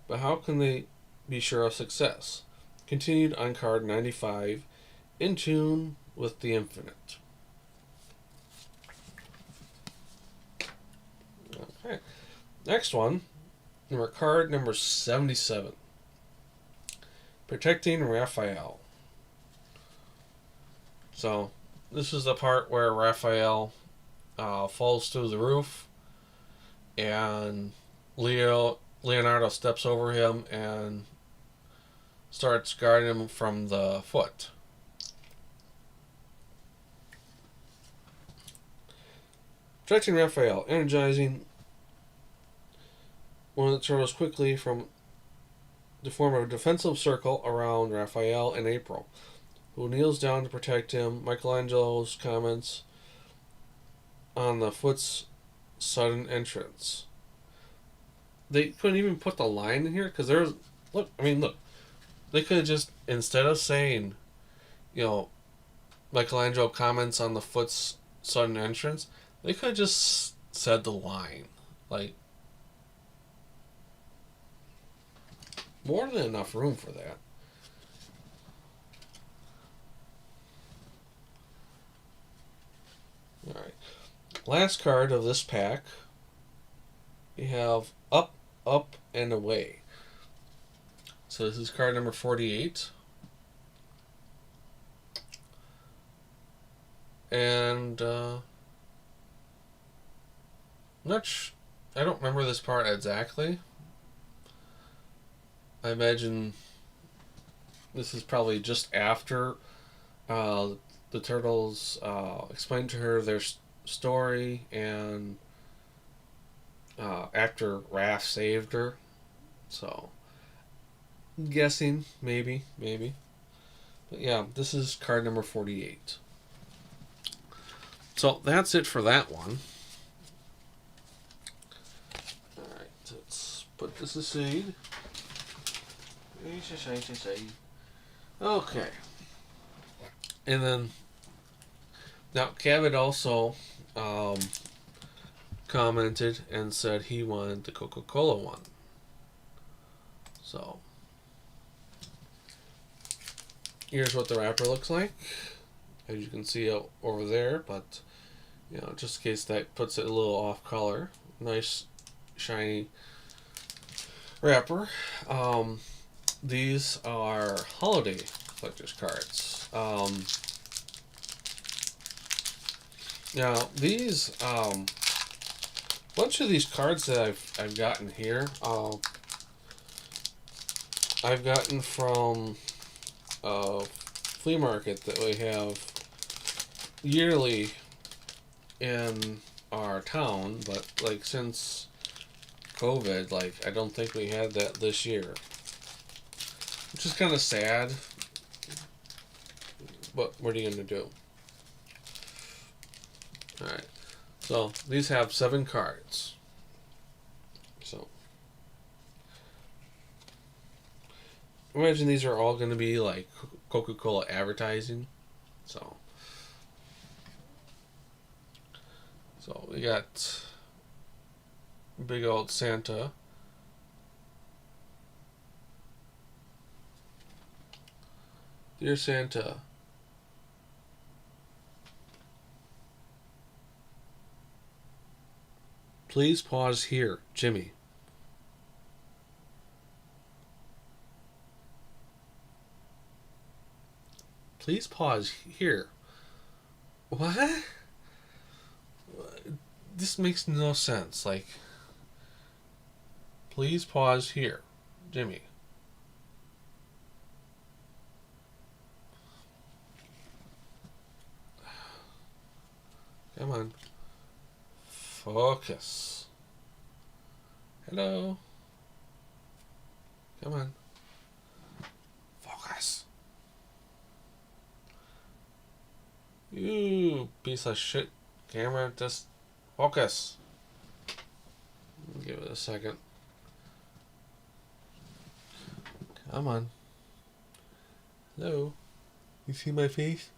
But how can they be sure of success? Continued on card 95, In Tune with the Infinite. Okay. Next one, card number 77. Protecting Raphael. So, this is the part where Raphael falls through the roof, and Leonardo steps over him and starts guarding him from the foot. Protecting Raphael, energizing one of the turtles quickly to form a defensive circle around Raphael and April, who kneels down to protect him. Michelangelo's comments on the foot's sudden entrance. They couldn't even put the line in here because there's look. They could have just, instead of saying, Michelangelo comments on the foot's sudden entrance, they could have just said the line. Like, more than enough room for that. Alright. Last card of this pack, we have Up, Up, and Away. So this is card number 48. And I don't remember this part exactly. I imagine this is probably just after the turtles explained to her their story, and after Raph saved her. So, I'm guessing, maybe. But yeah, this is card number 48. So, that's it for that one. Alright, let's put this aside. Okay. And then, now Cabot also commented and said he wanted the Coca-Cola one. So, here's what the wrapper looks like. As you can see over there, but, just in case that puts it a little off color. Nice, shiny wrapper. These are holiday collector's cards. Now these bunch of these cards that I've gotten here, I've gotten from a flea market that we have yearly in our town, but like since COVID, I don't think we had that this year, which is kind of sad, but what are you going to do? Alright, so these have 7 cards. So, imagine these are all going to be like Coca-Cola advertising. So we got big old Santa. Dear Santa, please pause here, Jimmy. Please pause here. What? This makes no sense. Please pause here, Jimmy. Come on. Focus. Hello. Come on. Focus. You piece of shit. Camera, just focus. Give it a second. Come on. Hello. You see my face?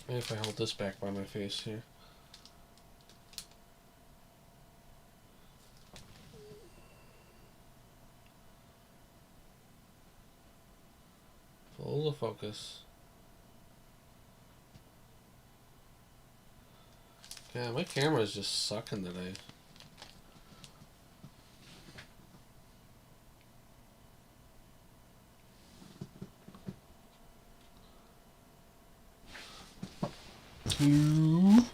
Maybe if I hold this back by my face here. Full of focus. Yeah, my camera is just sucking today. Oh,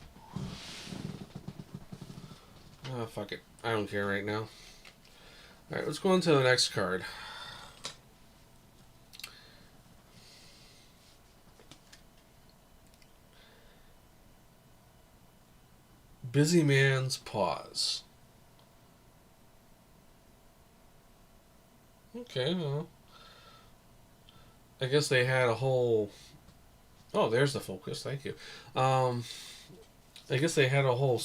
fuck it. I don't care right now. Alright, let's go on to the next card. Busy Man's Pause. Okay, well. I guess they had a whole... Oh, there's the focus. Thank you. I guess they had a whole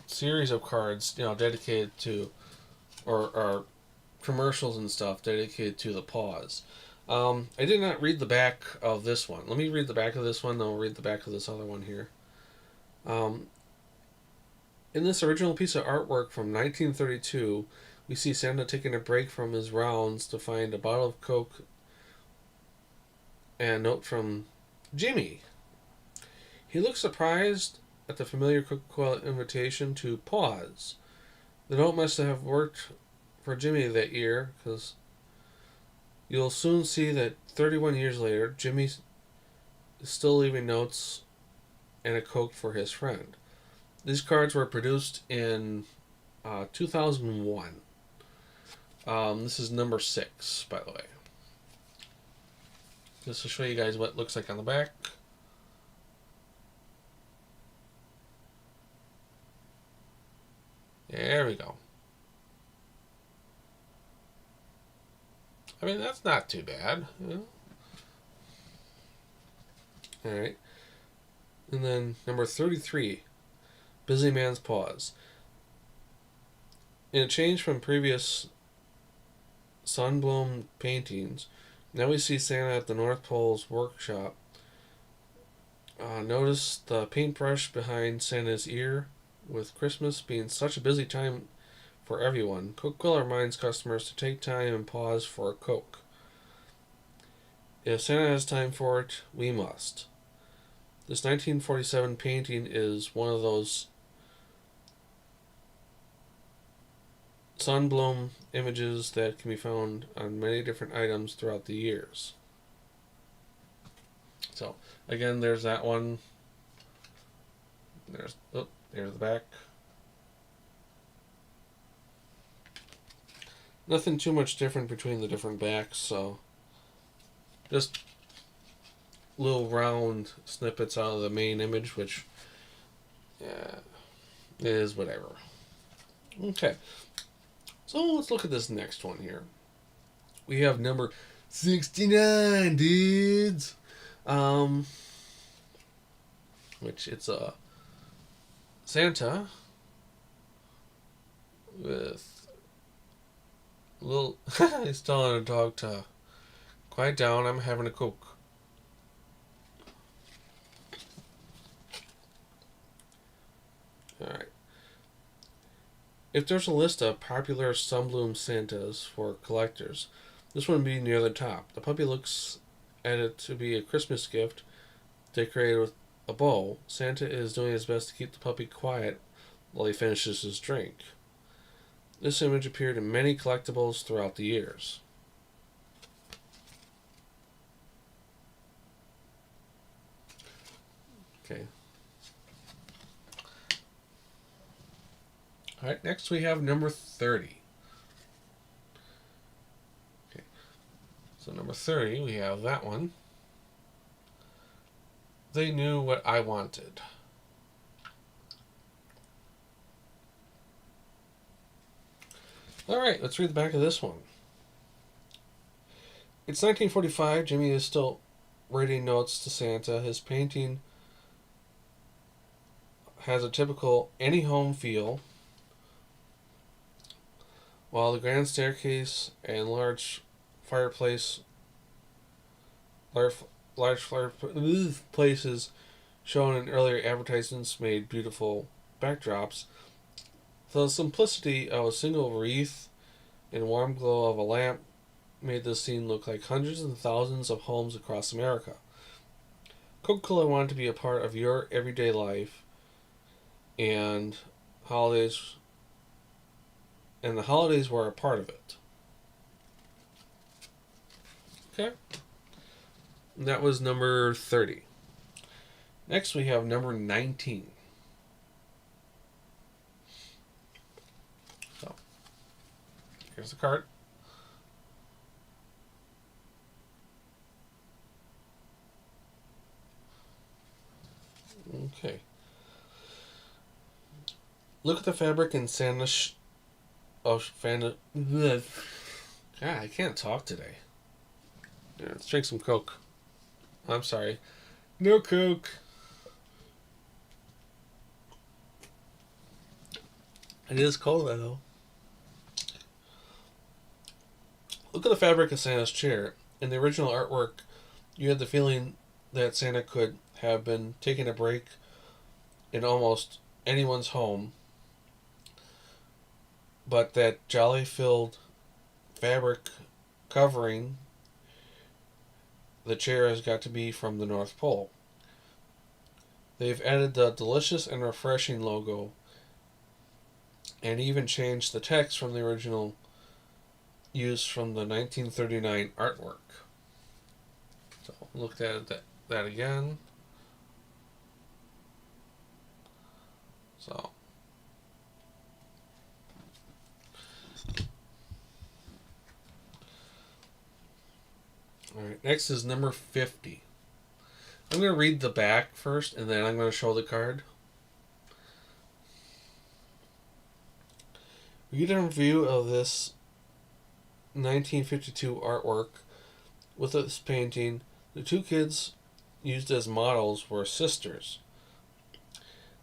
series of cards, dedicated to... Or commercials and stuff dedicated to the pause. I did not read the back of this one. Let me read the back of this one, then I'll read the back of this other one here. In this original piece of artwork from 1932, we see Santa taking a break from his rounds to find a bottle of Coke and a note from Jimmy. He looks surprised at the familiar Coca-Cola invitation to pause. The note must have worked for Jimmy that year, because you'll soon see that 31 years later, Jimmy is still leaving notes and a Coke for his friend. These cards were produced in 2001. This is number 6, by the way. Just to show you guys what it looks like on the back. There we go. I mean, that's not too bad. Alright. And then number 33, Busy Man's Pause. In a change from previous Sunbloom paintings, now we see Santa at the North Pole's workshop. Notice the paintbrush behind Santa's ear. With Christmas being such a busy time for everyone, Coca-Cola reminds customers to take time and pause for a Coke. If Santa has time for it, we must. This 1947 painting is one of those sunbloom images that can be found on many different items throughout the years. So, again, there's that one. There's the back. Nothing too much different between the different backs, so just little round snippets out of the main image, which is whatever. Okay, so let's look at this next one here. We have number 69, dudes. Which it's a Santa with a little... He's telling a dog to quiet down, I'm having a Coke. Alright. If there's a list of popular Sunbloom Santas for collectors, this one would be near the top. The puppy looks at it to be a Christmas gift decorated with a bow. Santa is doing his best to keep the puppy quiet while he finishes his drink. This image appeared in many collectibles throughout the years. Okay. Alright, next we have number 30. Okay. So number 30, we have that one. They knew what I wanted. Alright, let's read the back of this one. It's 1945. Jimmy is still writing notes to Santa. His painting has a typical any home feel, while the grand staircase and fireplace, large, large fireplaces shown in earlier advertisements made beautiful backdrops. The simplicity of a single wreath and warm glow of a lamp made this scene look like hundreds and thousands of homes across America. Coca-Cola wanted to be a part of your everyday life, and holidays and the holidays were a part of it. Okay? And that was number 30. Next we have number 19. So, here's the card. Okay. Look at the fabric in God, I can't talk today. Yeah, let's drink some Coke. I'm sorry. No Coke. It is cold though. Look at the fabric of Santa's chair. In the original artwork, you had the feeling that Santa could have been taking a break in almost anyone's home, but that jolly filled fabric covering the chair has got to be from the North Pole. They've added the delicious and refreshing logo and even changed the text from the original use from the 1939 artwork. So looked at that again. So alright, next is number 50. I'm going to read the back first and then I'm going to show the card. We get a review of this 1952 artwork. With this painting, the two kids used as models were sisters.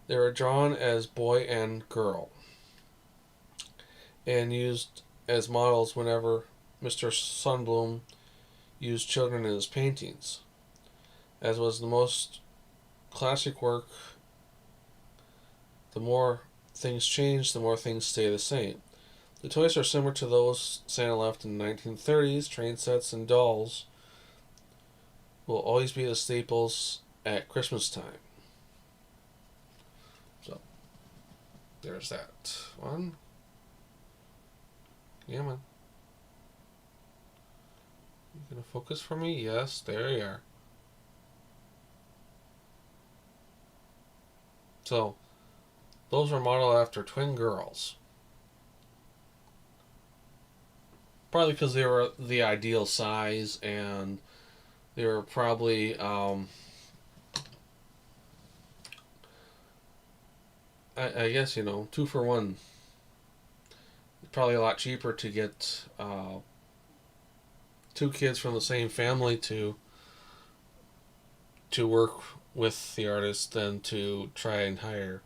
They were drawn as boy and girl and used as models whenever Mr. Sundblom used children in his paintings. As was the most classic work, the more things change, the more things stay the same. The toys are similar to those Santa left in the 1930s. Train sets and dolls will always be the staples at Christmas time. So, there's that one. Yeah, man. You gonna focus for me? Yes, there you are. So, those were modeled after twin girls. Probably because they were the ideal size and they were probably, I guess, 2 for 1. It's probably a lot cheaper to get two kids from the same family to work with the artist than to try and hire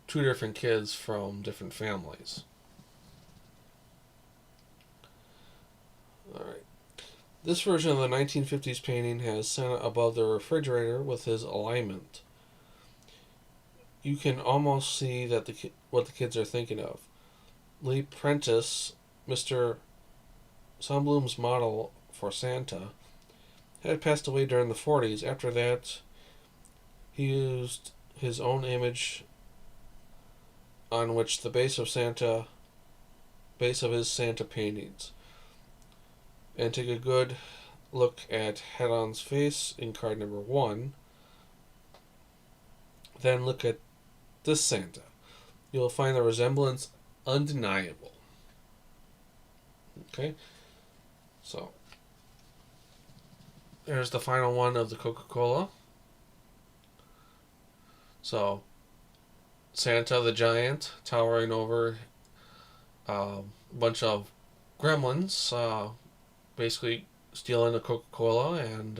two different kids from different families. Alright. This version of the 1950s painting has Santa above the refrigerator with his alignment. You can almost see that what the kids are thinking of. Lee Prentice, Mr. Sundblom's model for Santa, had passed away during the 40s. After that, he used his own image on which the base of his Santa paintings. And take a good look at Head-On's face in card number 1. Then look at this Santa. You'll find the resemblance undeniable. Okay? So, there's the final one of the Coca-Cola. So, Santa the Giant towering over a bunch of gremlins, basically stealing the Coca-Cola, and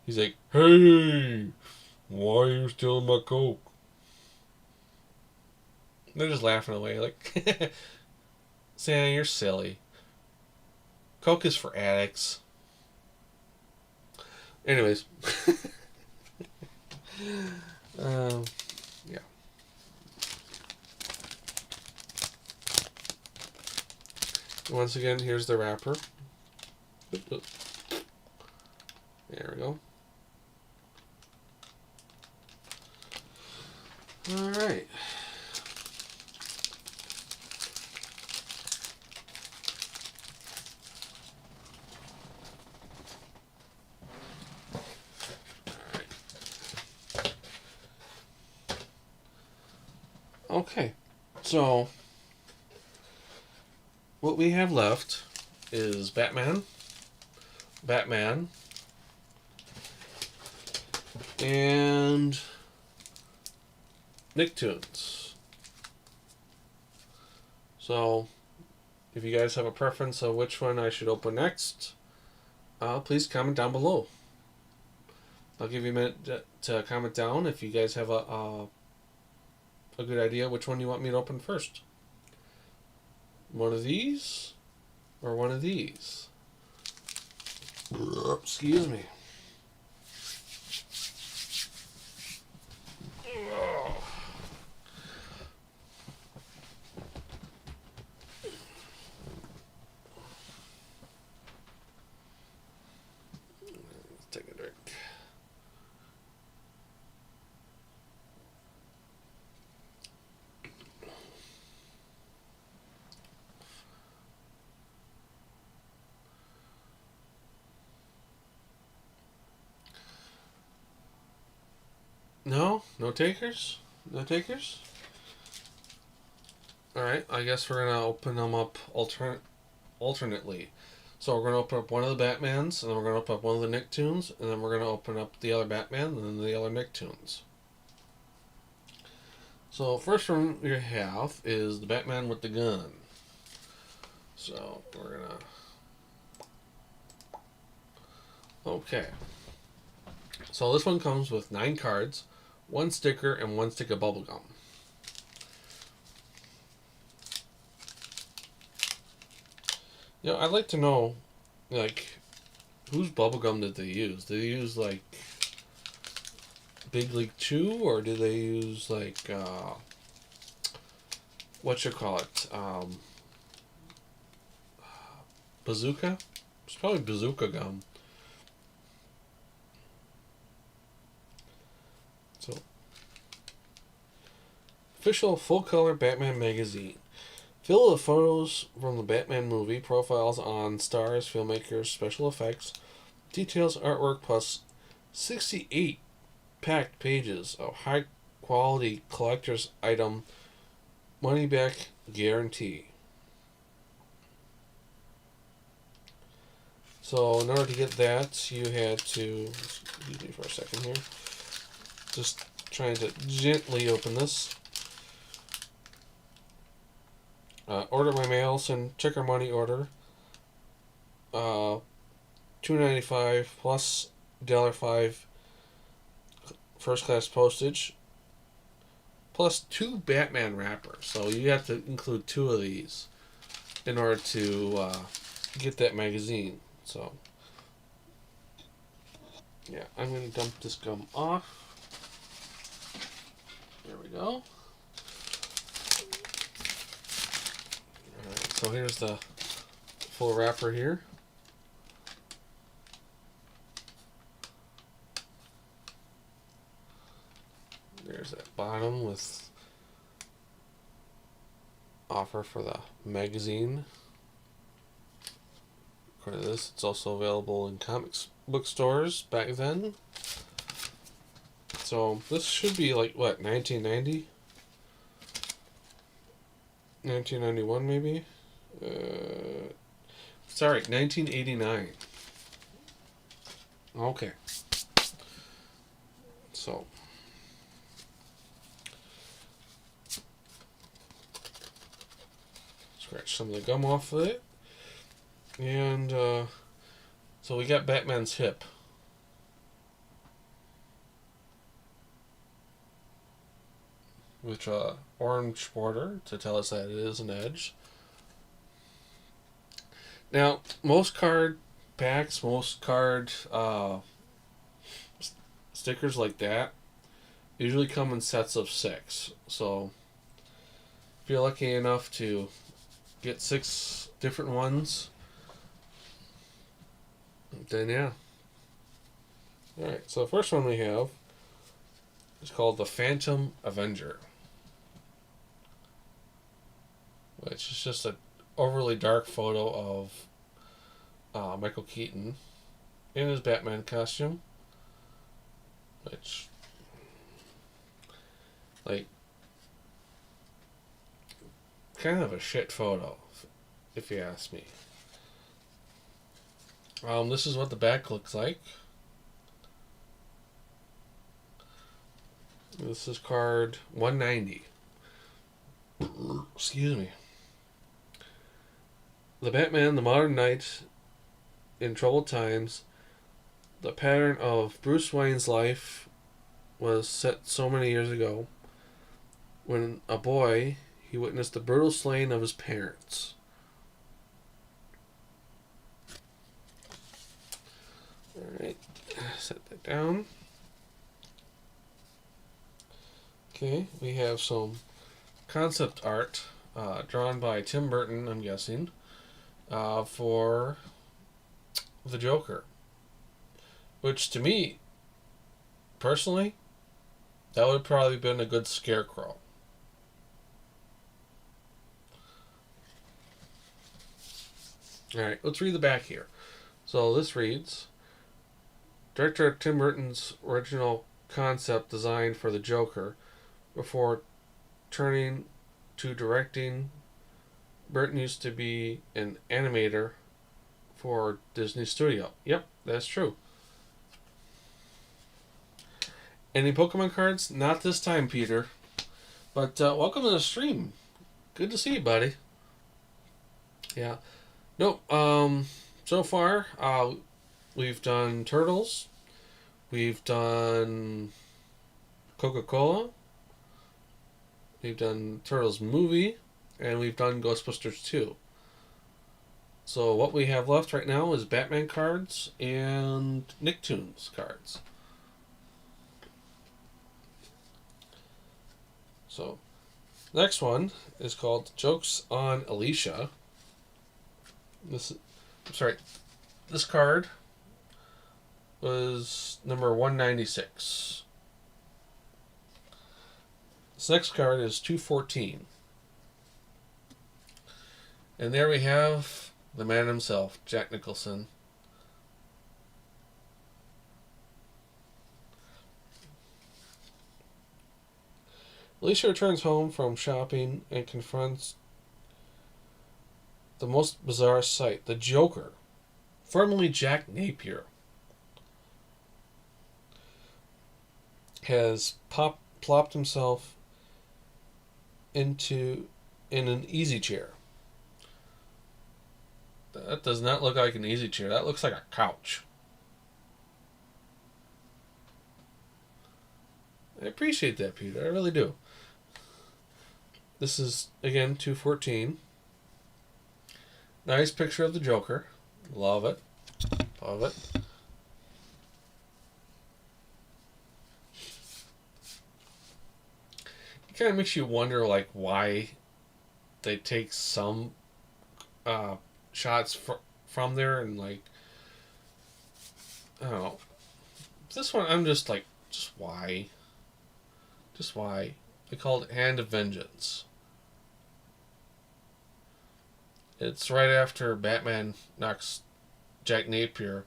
he's like, "Hey, Why are you stealing my Coke? They're just laughing away like, Santa, you're silly. Coke is for addicts. Anyways. Yeah. Once again, here's the wrapper. Oop, oop. There we go. Alright. Okay, so what we have left is Batman, and Nicktoons. So, if you guys have a preference of which one I should open next, please comment down below. I'll give you a minute to comment down if you guys have a good idea which one you want me to open first. One of these or one of these? Excuse me. Let's take a drink. No takers? No takers? Alright, I guess we're going to open them up alternately. So we're going to open up one of the Batmans, and then we're going to open up one of the Nicktoons, and then we're going to open up the other Batman, and then the other Nicktoons. So first one we have is the Batman with the gun. So we're going to... Okay. So this one comes with 9 cards, 1 sticker, and 1 stick of bubblegum. You know, I'd like to know, like, whose bubblegum did they use? Did they use, like, Big League Chew, or did they use, like, Bazooka? It's probably Bazooka gum. So, official full-color Batman magazine. Fill of photos from the Batman movie, profiles on stars, filmmakers, special effects, details, artwork, plus 68 packed pages of high-quality collector's item money-back guarantee. So in order to get that, you had to... Excuse me for a second here. Just trying to gently open this. Order by mail, send check or money order. $2.95 plus $1.05 first class postage. Plus 2 Batman wrappers. So you have to include 2 of these in order to get that magazine. So yeah, I'm going to dump this gum off. There we go. Alright, so here's the full wrapper here. There's that bottom with offer for the magazine. According to this, it's also available in comics book stores back then. So this should be like, what, 1990? 1991 maybe? Sorry, 1989. Okay. So. Scratch some of the gum off of it. And, so we got Batman's hip. with a orange border to tell us that it is an edge. Now, most card packs, most card stickers like that usually come in sets of 6. So if you're lucky enough to get 6 different ones, then yeah. Alright, so the first one we have is called the Phantom Avenger, which is just an overly dark photo of Michael Keaton in his Batman costume, which, like, kind of a shit photo, if you ask me. This is what the back looks like. This is card 190. Excuse me. The Batman, the modern knight in troubled times. The pattern of Bruce Wayne's life was set so many years ago. When a boy, he witnessed the brutal slaying of his parents. Alright, set that down. Okay, we have some concept art drawn by Tim Burton, I'm guessing, for the Joker. Which, to me, personally, that would have probably been a good scarecrow. Alright, let's read the back here. So this reads, Director Tim Burton's original concept design for the Joker. Before turning to directing, Burton used to be an animator for Disney Studio. Yep, that's true. Any Pokemon cards? Not this time, Peter. But welcome to the stream. Good to see you, buddy. Yeah. Nope. So far, we've done Turtles. We've done Coca-Cola. We've done Turtles movie, and we've done Ghostbusters 2. So what we have left right now is Batman cards and Nicktoons cards. So, next one is called Jokes on Alicia. This card was number 196. This next card is 214. And there we have the man himself, Jack Nicholson. Alicia returns home from shopping and confronts the most bizarre sight. The Joker, formerly Jack Napier, has plopped himself in an easy chair. That does not look like an easy chair. That looks like a couch. I appreciate that, Peter. I really do. This is, again, 214. Nice picture of the Joker. Love it. Love it. It kind of makes you wonder, like, why they take some shots from there and, like, I don't know. This one, I'm just like, just why? Just why? They called it Hand of Vengeance. It's right after Batman knocks Jack Napier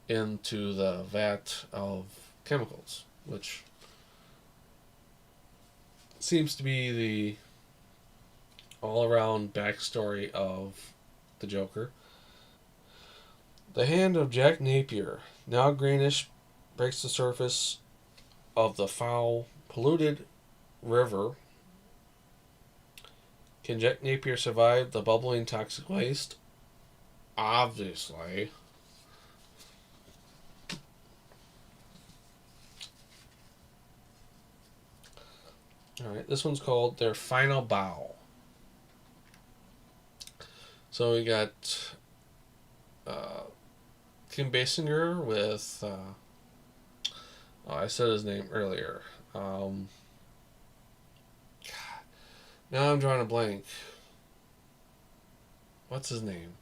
into the vat of chemicals, which seems to be the all-around backstory of the Joker. The hand of Jack Napier, now greenish, breaks the surface of the foul, polluted river. Can Jack Napier survive the bubbling toxic waste? Obviously. All right, this one's called Their Final Bow. So we got uh, Kim Basinger with, oh, I said his name earlier. Now I'm drawing a blank. What's his name?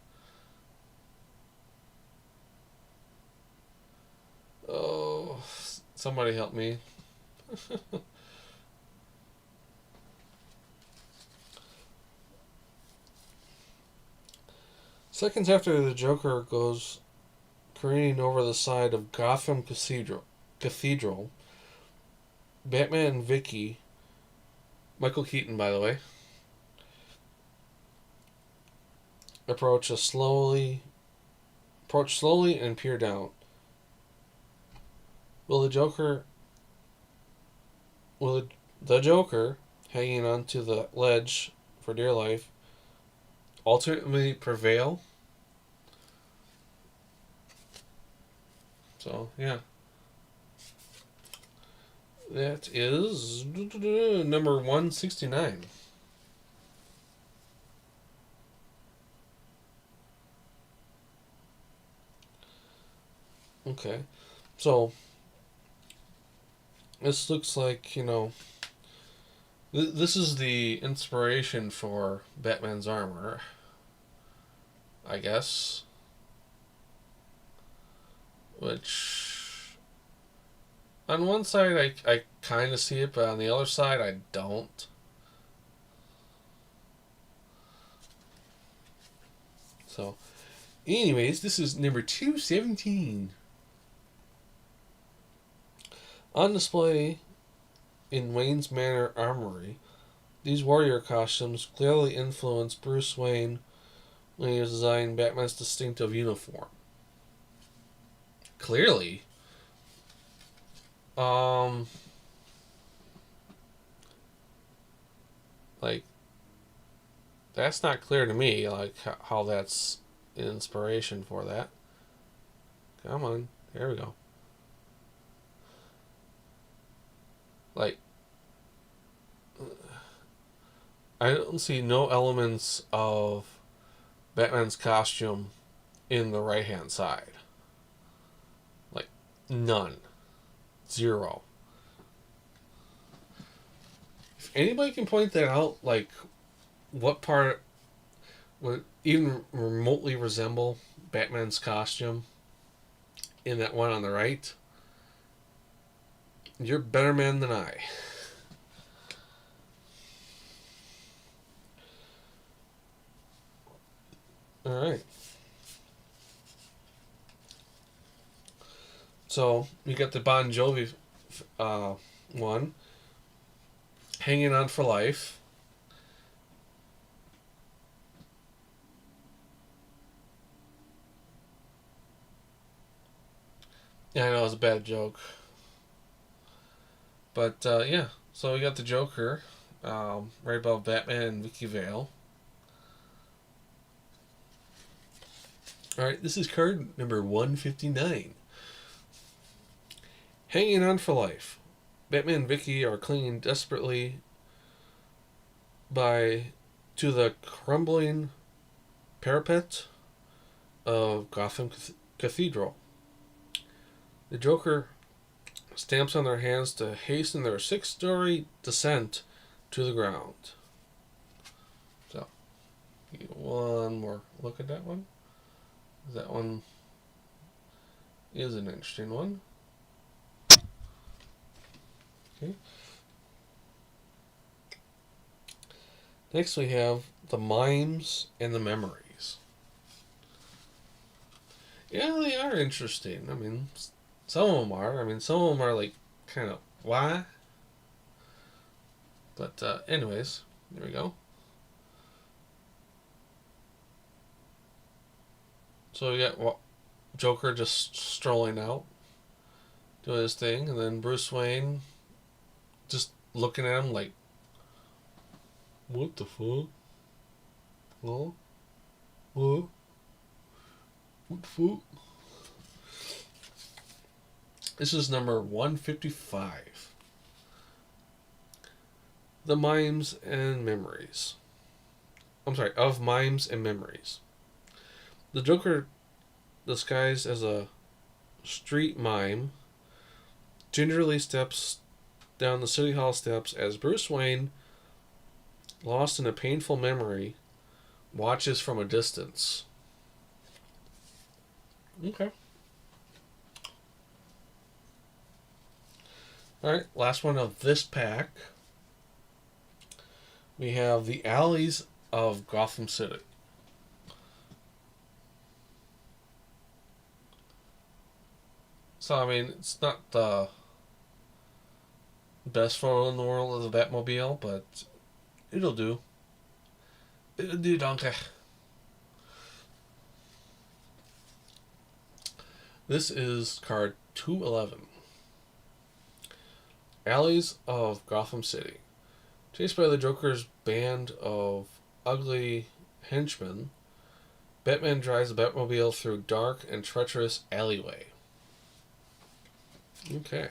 Oh, somebody help me. Seconds after the Joker goes careening over the side of Gotham Cathedral, Batman and Vicky, Michael Keaton, by the way, approach slowly and peer down. Will the Joker, will the Joker, hanging onto the ledge for dear life, ultimately prevail? So, yeah. That is number 169. Okay. So, this looks like, this is the inspiration for Batman's armor, I guess. Which, on one side, I kind of see it, but on the other side, I don't. So, anyways, this is number 217. On display in Wayne's Manor Armory, these warrior costumes clearly influenced Bruce Wayne when he was designing Batman's distinctive uniform. Clearly. Like, that's not clear to me, like, how that's an inspiration for that. Come on. There we go. Like, I don't see no elements of Batman's costume in the right-hand side. Like, none. Zero. If anybody can point that out, like, what part would even remotely resemble Batman's costume in that one on the right, you're a better man than I. Alright. So, you got the Bon Jovi one. Hanging On for Life. Yeah, I know it was a bad joke. But, yeah. So we got the Joker right above Batman and Vicky Vale. Alright, this is card number 159. Hanging On for Life. Batman and Vicky are clinging desperately to the crumbling parapet of Gotham Cathedral. The Joker stamps on their hands to hasten their 6-story descent to the ground. So, one more look at that one. That one is an interesting one. Okay. Next we have the mimes and the memories. Yeah, they are interesting. I mean, some of them are. I mean, some of them are like kind of why. But anyways, there we go. So we got Joker just strolling out, doing his thing, and then Bruce Wayne just looking at him like, what the fuck? Huh? What? What the fuck? This is number 155. the mimes and memories. I'm sorry, of mimes and memories. The Joker, disguised as a street mime, gingerly steps down the City Hall steps as Bruce Wayne, lost in a painful memory, watches from a distance. Okay. Alright, last one of this pack. We have the alleys of Gotham City. So, I mean, it's not the best photo in the world of the Batmobile, but it'll do. It'll do, donkey. This is card 211. Alleys of Gotham City. Chased by the Joker's band of ugly henchmen, Batman drives the Batmobile through dark and treacherous alleyway. Okay.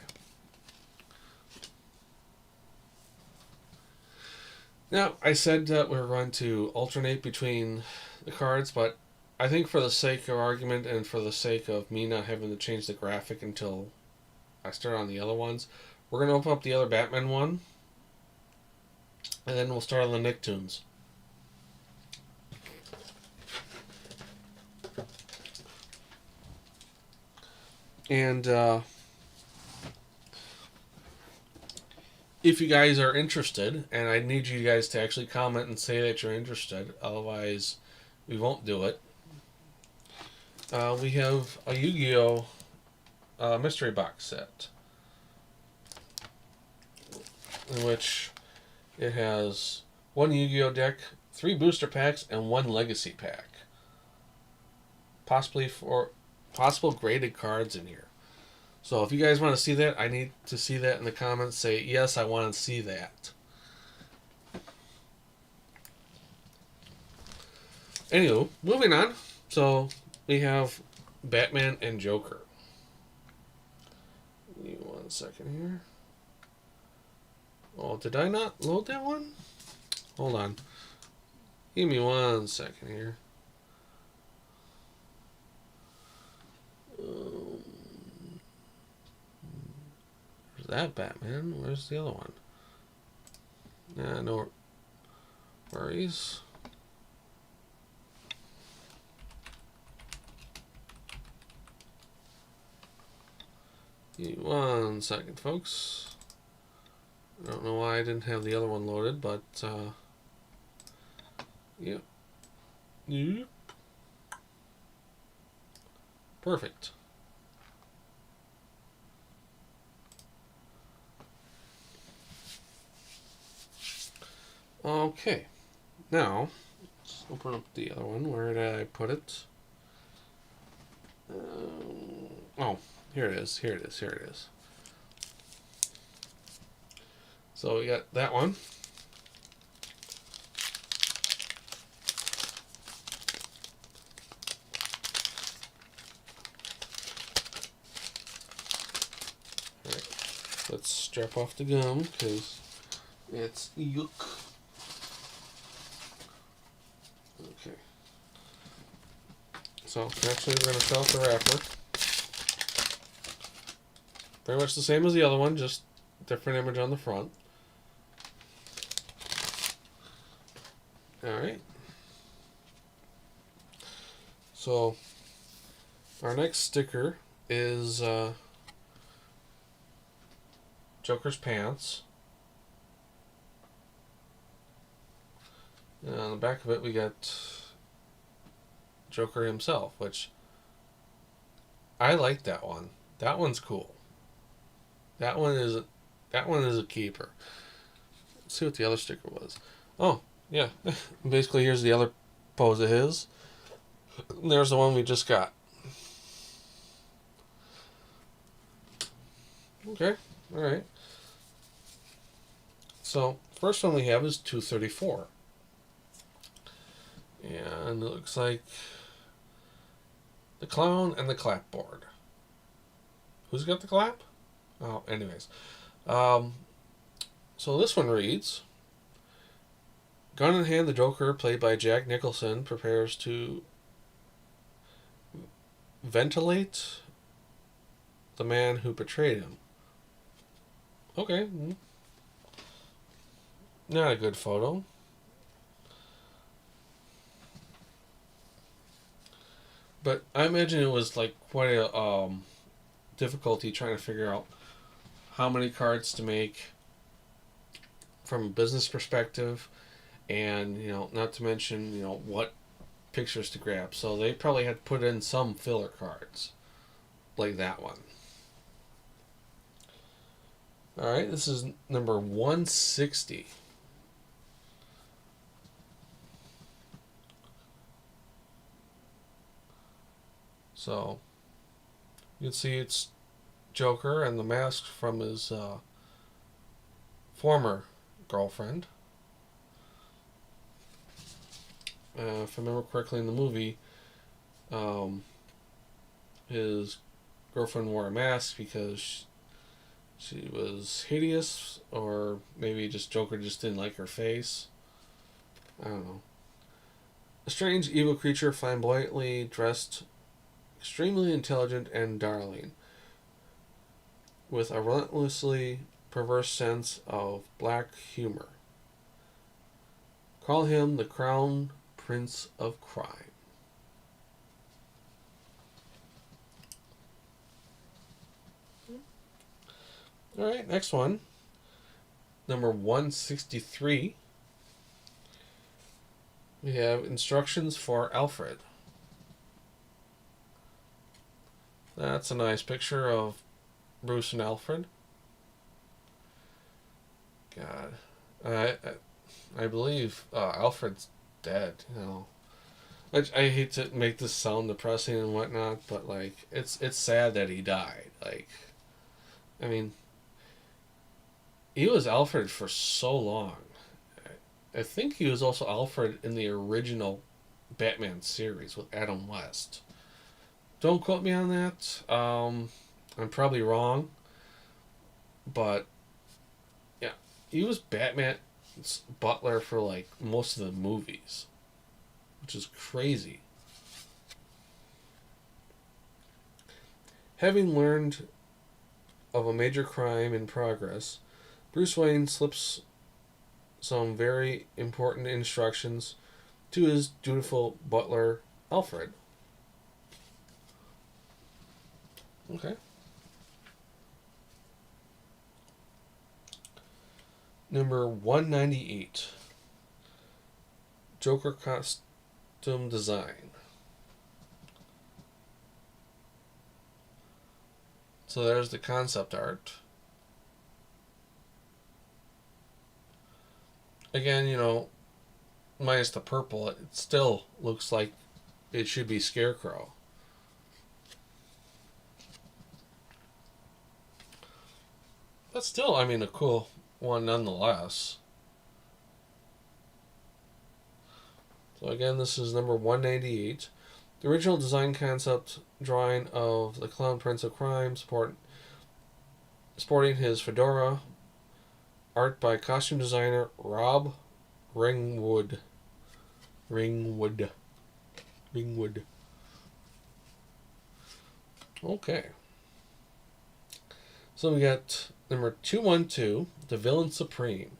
Now, I said that we were going to alternate between the cards, but I think for the sake of argument and for the sake of me not having to change the graphic until I start on the other ones, we're going to open up the other Batman one, and then we'll start on the Nicktoons. And if you guys are interested, and I need you guys to actually comment and say that you're interested, otherwise we won't do it. We have a Yu-Gi-Oh! Mystery box set, in which it has one Yu-Gi-Oh! Deck, 3 booster packs, and 1 legacy pack. Possible graded cards in here. So if you guys want to see that, I need to see that in the comments. Say, yes, I want to see that. Anywho, moving on. So we have Batman and Joker. Give me 1 second here. Oh, did I not load that one? Hold on. Give me 1 second here. Where's that Batman? Where's the other one? Nah, no worries. Give me 1 second, folks. I don't know why I didn't have the other one loaded, but yep. Yep. Perfect. Okay. Now, let's open up the other one. Where did I put it? Oh, here it is. Here it is. Here it is. So we got that one. Alright, let's strap off the gum because it's yuck. Okay. So actually we're going to shell out the wrapper. Very much the same as the other one, just different image on the front. Alright. So, our next sticker is Joker's pants. And on the back of it we got Joker himself, which I like that one. That one's cool. That one is a keeper. Let's see what the other sticker was. Oh, yeah. Basically, here's the other pose of his. And there's the one we just got. Okay, alright. So, first one we have is 234. And it looks like the clown and the clapboard. Who's got the clap? Oh, anyways. So this one reads, Gun in hand, the Joker, played by Jack Nicholson, prepares to ventilate the man who betrayed him. Okay. Not a good photo. But I imagine it was like quite a difficulty trying to figure out how many cards to make from a business perspective, and not to mention what pictures to grab. So they probably had to put in some filler cards like that one. All right, this is number 160. So you can see it's Joker and the mask from his former girlfriend. If I remember correctly in the movie, his girlfriend wore a mask because she was hideous, or maybe just Joker just didn't like her face. I don't know. A strange evil creature, flamboyantly dressed, extremely intelligent and darling, with a relentlessly perverse sense of black humor. Call him the Crown Prince of Crime. Alright, next one. Number 163. We have instructions for Alfred. That's a nice picture of Bruce and Alfred. God. I believe Alfred's dead, I hate to make this sound depressing and whatnot, but it's sad that he died. I mean, he was Alfred for so long. I think he was also Alfred in the original Batman series with Adam West. Don't quote me on that. I'm probably wrong, but yeah, he was Batman's butler for most of the movies, which is crazy. Having learned of a major crime in progress, Bruce Wayne slips some very important instructions to his dutiful butler, Alfred. Okay. Number 198. Joker costume design. So there's the concept art. Again, minus the purple, it still looks like it should be Scarecrow. But still, a cool one nonetheless. So again, this is number 198. The original design concept drawing of the Clown Prince of Crime sporting his fedora. Art by costume designer Rob Ringwood. Okay. So we got number 212, The Villain Supreme.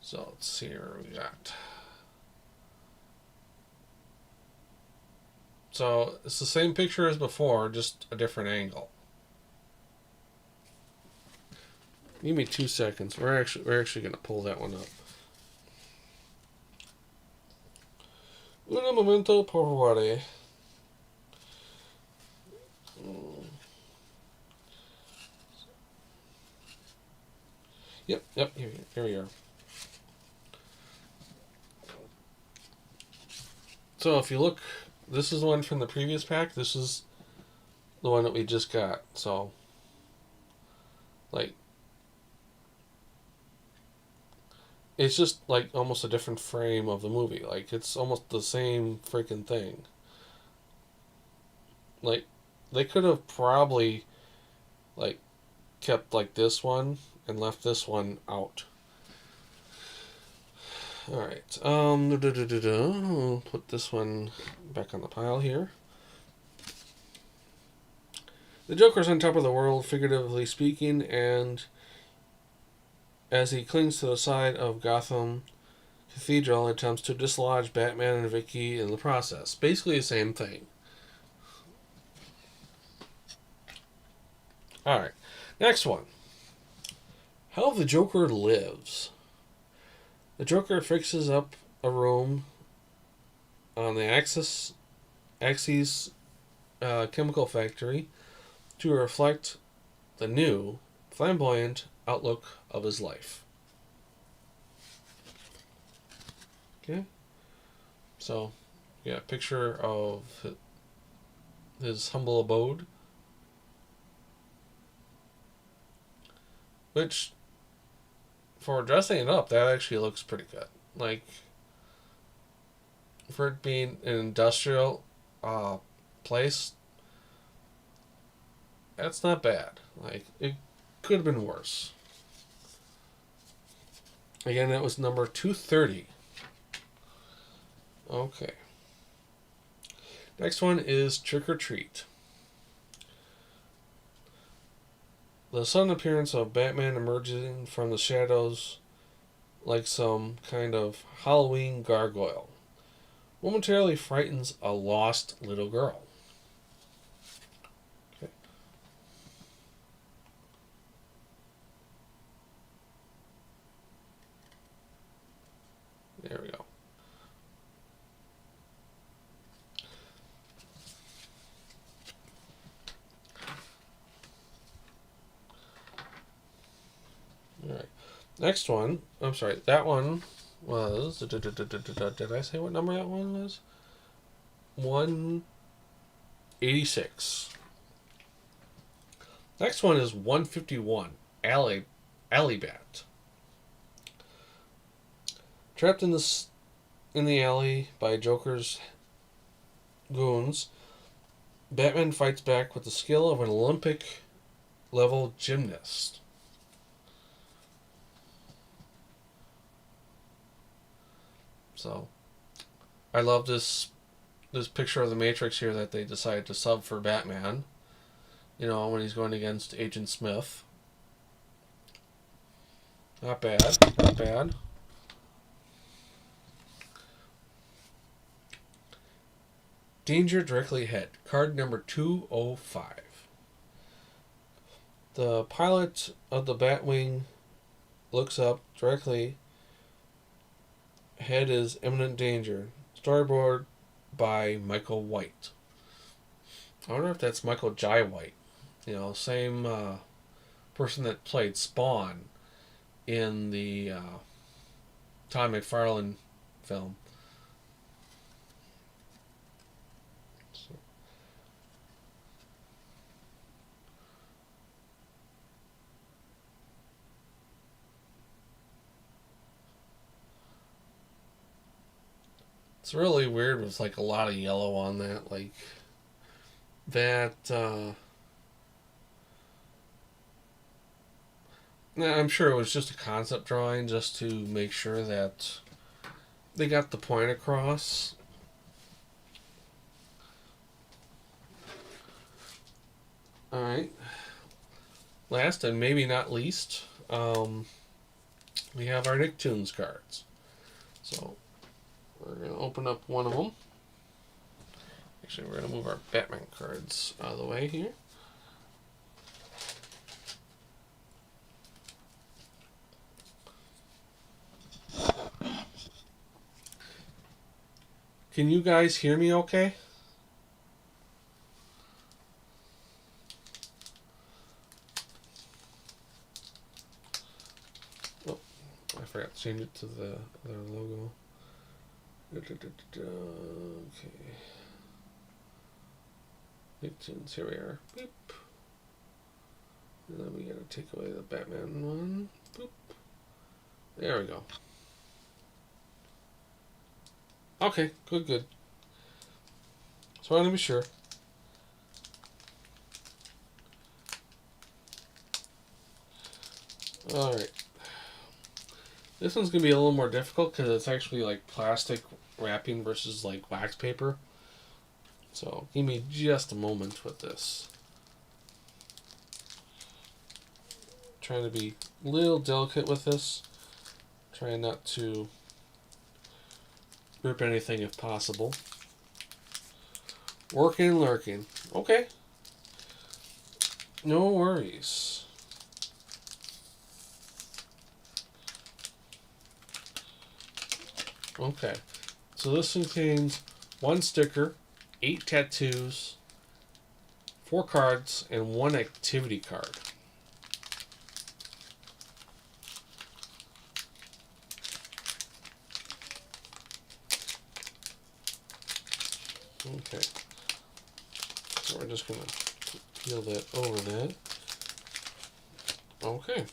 So let's see here we got. So it's the same picture as before, just a different angle. Give me 2 seconds. We're actually gonna pull that one up. Un momento, por favor. Yep. Here we are. So if you look, this is the one from the previous pack. This is the one that we just got. So, it's just almost a different frame of the movie. It's almost the same freaking thing. They could have probably kept this one and left this one out. Alright. We'll put this one back on the pile here. The Joker's on top of the world, figuratively speaking, and as he clings to the side of Gotham Cathedral, attempts to dislodge Batman and Vicky in the process. Basically the same thing. Alright. Next one. How the Joker lives. The Joker fixes up a room on the Axis chemical factory to reflect the new, flamboyant outlook of his life. Okay? So, yeah, a picture of his humble abode. Which, for dressing it up, that actually looks pretty good. Like, for it being an industrial place, that's not bad. Like, it could have been worse. Again, that was number 230. Okay. Next one is Trick or Treat. The sudden appearance of Batman emerging from the shadows like some kind of Halloween gargoyle momentarily frightens a lost little girl. Okay. There we go. Alright. Next one. I'm sorry. That one was... Did I say what number that one was? 186. Next one is 151. Alley Bat. Trapped in the alley by Joker's goons, Batman fights back with the skill of an Olympic-level gymnast. So, I love this picture of the Matrix here that they decided to sub for Batman. You know, when he's going against Agent Smith. Not bad. Not bad. Danger directly ahead. Card number 205. The pilot of the Batwing looks up directly. Ahead is imminent danger. Storyboard by Michael White. I wonder if that's Michael Jai White. You know, same person that played Spawn in the Todd McFarlane film. So. It's really weird with like a lot of yellow on that. Like that I'm sure it was just a concept drawing just to make sure that they got the point across. Alright. Last and maybe not least, we have our Nicktoons cards. So we're going to open up one of them. Actually, we're going to move our Batman cards out of the way here. Can you guys hear me okay? Oh, I forgot to change it to their logo. Okay. Nicktoons, here we are. Boop. And then we gotta take away the Batman one. Boop. There we go. Okay, good. So I want to be sure. Alright. This one's gonna be a little more difficult because it's actually like plastic wrapping versus like wax paper. So give me just a moment with this. Trying to be a little delicate with this. Trying not to rip anything if possible. Working and lurking. Okay. No worries. Okay. So this contains 1 sticker, 8 tattoos, 4 cards, and 1 activity card. Okay. So we're just going to peel that over that. Okay.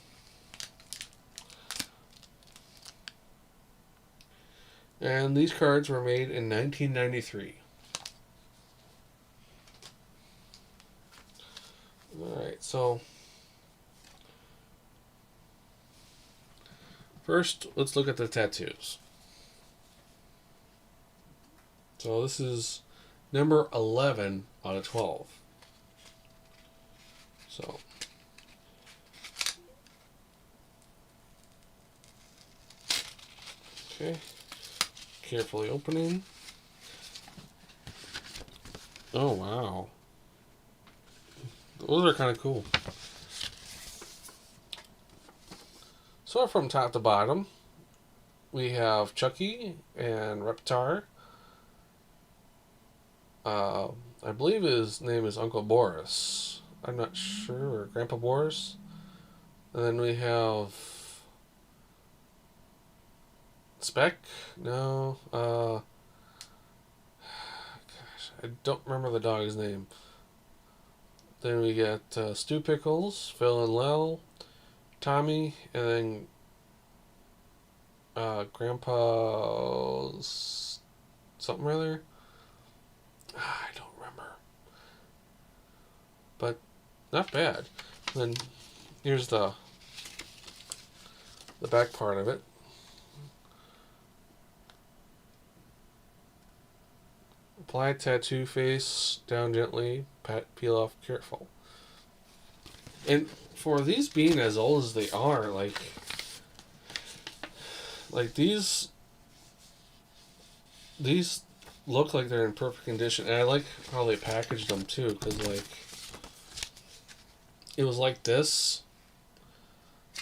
And these cards were made in 1993. Alright, so first let's look at the tattoos. So this is number 11 out of 12. So okay, carefully opening. Oh wow, those are kind of cool. So from top to bottom, we have Chucky and Reptar. I believe his name is Uncle Boris. I'm not sure, or Grandpa Boris. And then we have Speck. No. Gosh, I don't remember the dog's name. Then we got Stu Pickles, Phil and Lel, Tommy, and then Grandpa's something or other. I don't remember. But not bad. And then here's the back part of it. Apply tattoo face down gently, peel off careful. And for these being as old as they are, like these look like they're in perfect condition, and I like how they packaged them too, because like it was like this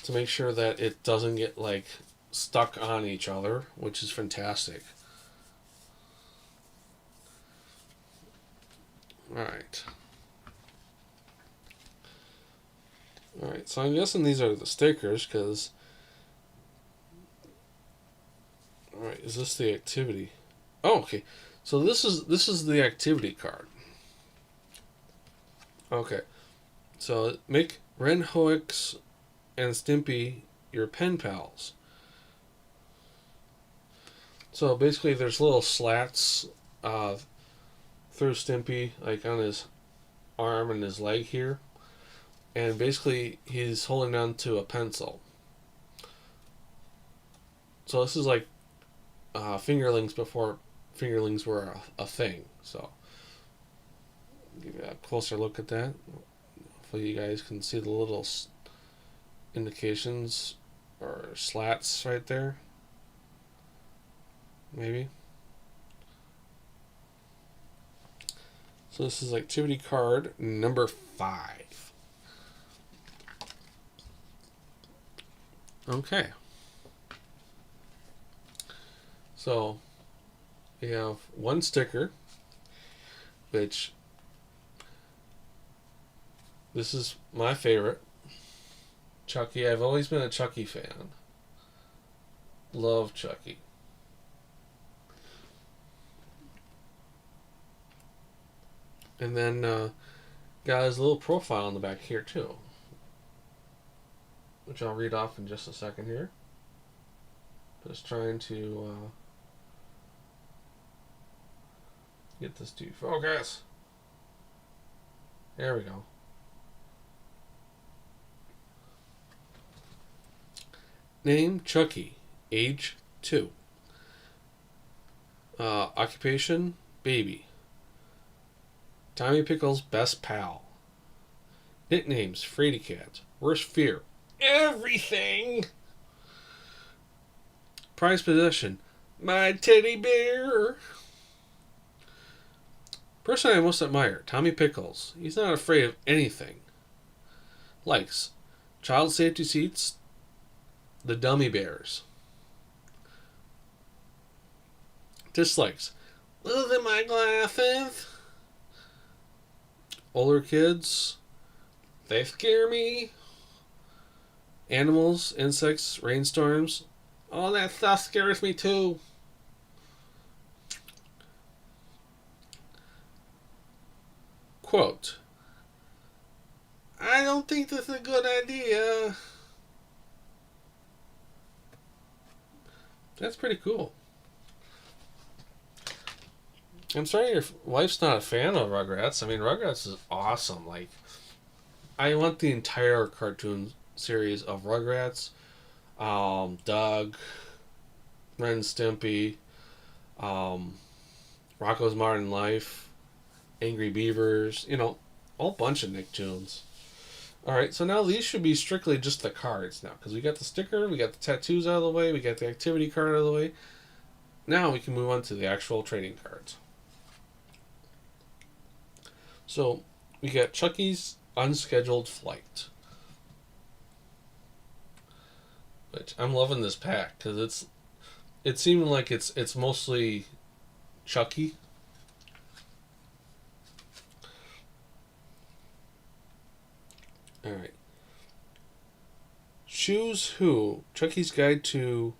to make sure that it doesn't get like stuck on each other, which is fantastic. Alright, so I'm guessing these are the stickers, because alright, is this the activity? Oh, okay. So this is the activity card. Okay. So make Ren Hoeks and Stimpy your pen pals. So basically there's little slats through Stimpy, like on his arm and his leg here. And basically he's holding on to a pencil. So this is like fingerlings before fingerlings were a thing. So give you a closer look at that. Hopefully you guys can see the little indications or slats right there. Maybe. So this is activity card number 5. Okay. So we have 1 sticker, which this is my favorite. Chucky. I've always been a Chucky fan. Love Chucky. And then got his little profile on the back here too, which I'll read off in just a second here. Just trying to get this to focus. There we go. Name Chucky. Age 2. Occupation, baby. Tommy Pickles' best pal. Nicknames, Frady Cat. Worst fear, everything. Prized possession, my teddy bear. Person I most admire, Tommy Pickles. He's not afraid of anything. Likes, child safety seats, the dummy bears. Dislikes, losing my glasses. Older kids, they scare me. Animals, insects, rainstorms, all that stuff scares me too. Quote, I don't think this is a good idea. That's pretty cool. I'm sorry your wife's not a fan of Rugrats. I mean, Rugrats is awesome. Like, I want the entire cartoon series of Rugrats, Doug, Ren and Stimpy, Rocko's Modern Life, Angry Beavers, you know, a whole bunch of Nicktoons. Alright, so now these should be strictly just the cards now, because we got the sticker, we got the tattoos out of the way, we got the activity card out of the way. Now we can move on to the actual trading cards. So, we got Chucky's Unscheduled Flight. Which, I'm loving this pack, because it seemed like it's mostly Chucky. Alright. Choose Who, Chucky's Guide to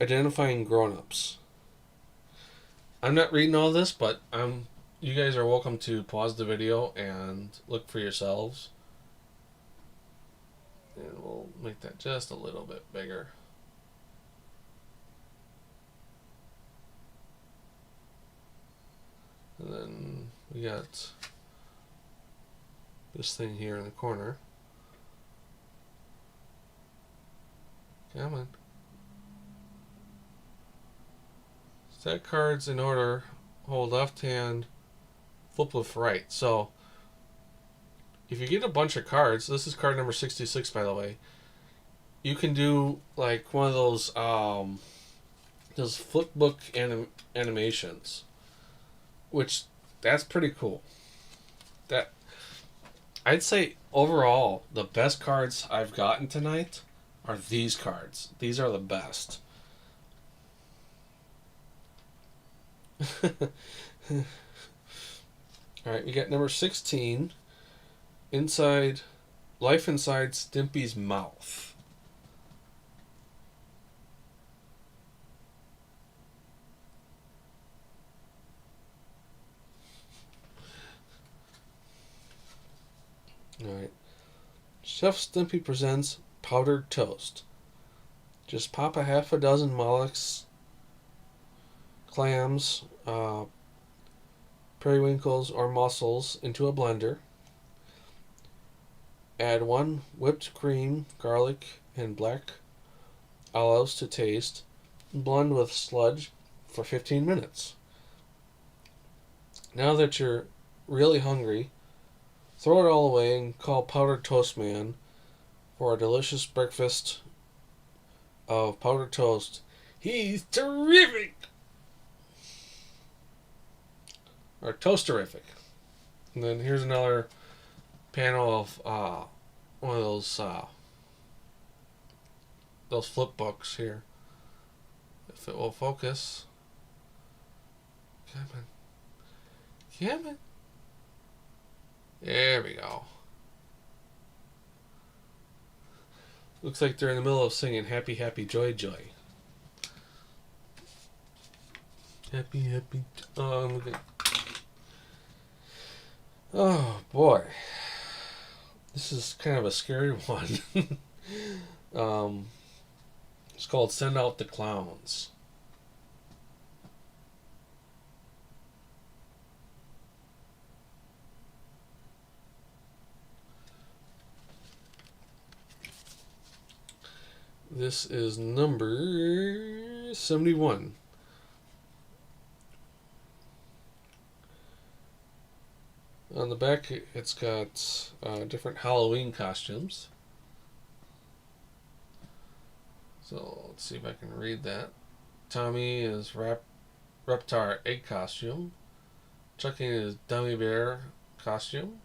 Identifying Grown-Ups. I'm not reading all this, but you guys are welcome to pause the video and look for yourselves. And we'll make that just a little bit bigger. And then we got this thing here in the corner. Come on. Set cards in order. Hold left hand. Flip with right. So, if you get a bunch of cards, this is card number 66, by the way. You can do like one of those flip book animations, which that's pretty cool. That I'd say overall the best cards I've gotten tonight are these cards. These are the best. Alright, we got number 16. Life Inside Stimpy's Mouth. Alright. Chef Stimpy presents Powdered Toast. Just pop a half a dozen mollusks, clams, periwinkles, or mussels into a blender. Add 1 whipped cream, garlic, and black olives to taste. Blend with sludge for 15 minutes. Now that you're really hungry, throw it all away and call Powdered Toast Man for a delicious breakfast of powdered toast. He's terrific! Or toasterific. And then here's another panel of one of those flip books here. If it will focus. Come on. Come on. There we go. Looks like they're in the middle of singing Happy, Happy, Joy, Joy. Happy, happy. Oh, boy. This is kind of a scary one. It's called Send Out the Clowns. This is number 71. On the back, it's got different Halloween costumes. So let's see if I can read that. Tommy is Reptar egg costume. Chucky is Dummy Bear costume.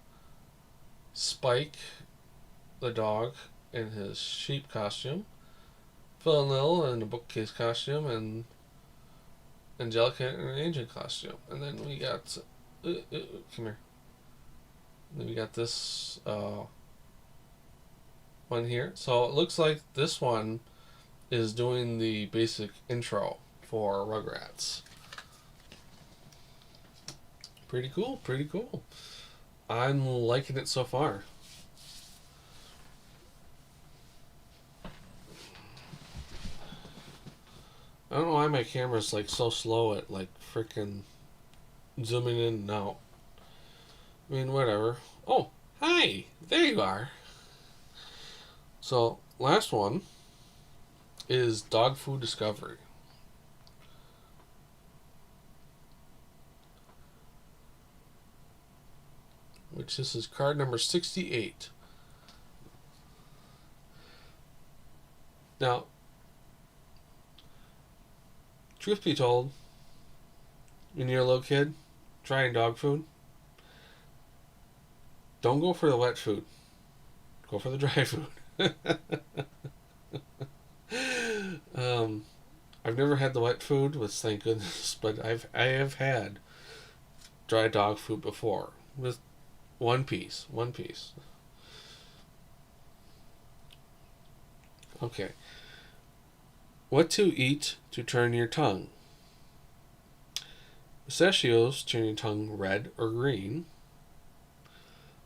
Spike, the dog, in his sheep costume. Phil and Lil in a bookcase costume, and Angelica in an angel costume. And then we got come here. Then we got this one here. So it looks like this one is doing the basic intro for Rugrats. Pretty cool, pretty cool. I'm liking it so far. I don't know why my camera's like so slow at like freaking zooming in and out. I mean, whatever. Oh, hi! There you are. So, last one is dog food discovery. Which this is card number 68. Now, truth be told, when you're a little kid trying dog food, don't go for the wet food. Go for the dry food. I've never had the wet food, which thank goodness, but I have had dry dog food before with one piece. Okay. What to eat to turn your tongue? Pistachios turn your tongue red or green.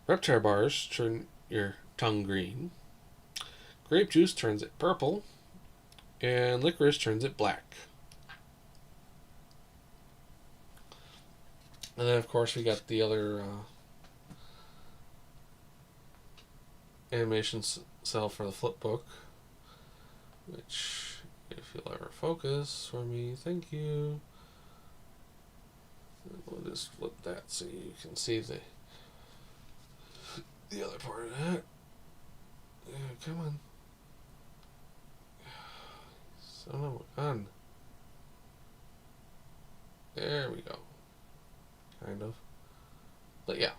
Reptar bars turn your tongue green. Grape juice turns it purple. And licorice turns it black. And then, of course, we got the other animation cell for the flip book, which, if you'll ever focus for me, thank you. We'll just flip that so you can see the other part of that. Yeah, come on. Son of a gun. There we go. Kind of. But yeah.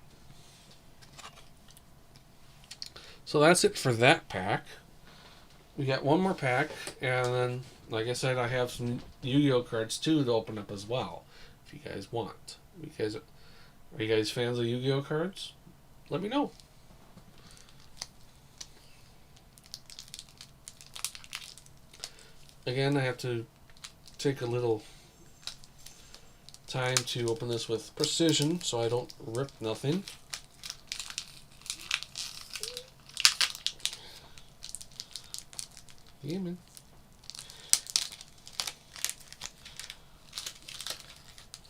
So that's it for that pack. We got one more pack, and then, like I said, I have some Yu-Gi-Oh cards too to open up as well, if you guys want. Are you guys fans of Yu-Gi-Oh cards? Let me know. Again, I have to take a little time to open this with precision so I don't rip nothing. Yeah, man.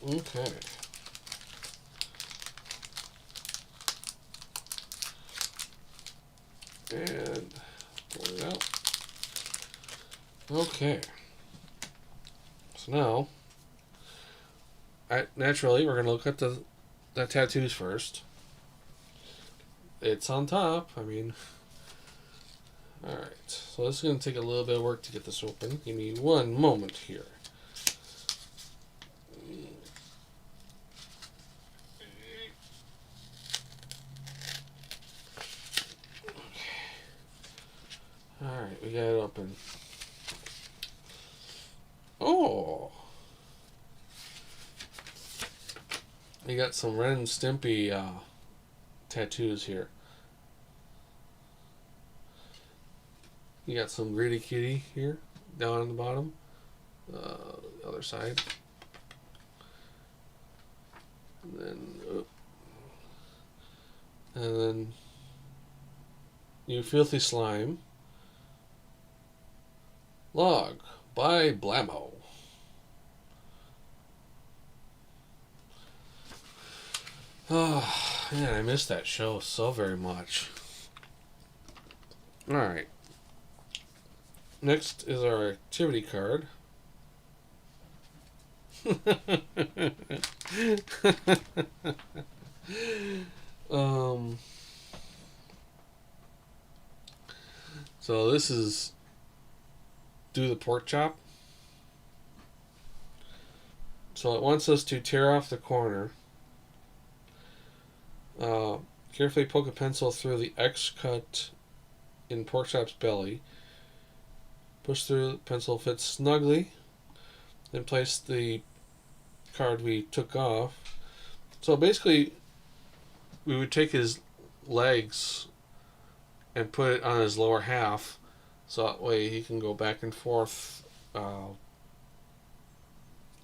Okay. And pull it out. Okay. So now, naturally, we're going to look at the tattoos first. It's on top. I mean, alright. So this is going to take a little bit of work to get this open. Give me one moment here. Alright, we got it open. Oh! We got some Ren and Stimpy tattoos here. You got some Greedy Kitty here, down on the bottom. The other side. And then You Filthy Slime. Log by Blammo. Oh, man, I missed that show so very much. Alright. Next is our activity card. um, so this is do the pork chop. So it wants us to tear off the corner. Carefully poke a pencil through the X cut in pork chop's belly. Push through, the pencil fits snugly. Then place the card we took off. So basically, we would take his legs and put it on his lower half, so that way he can go back and forth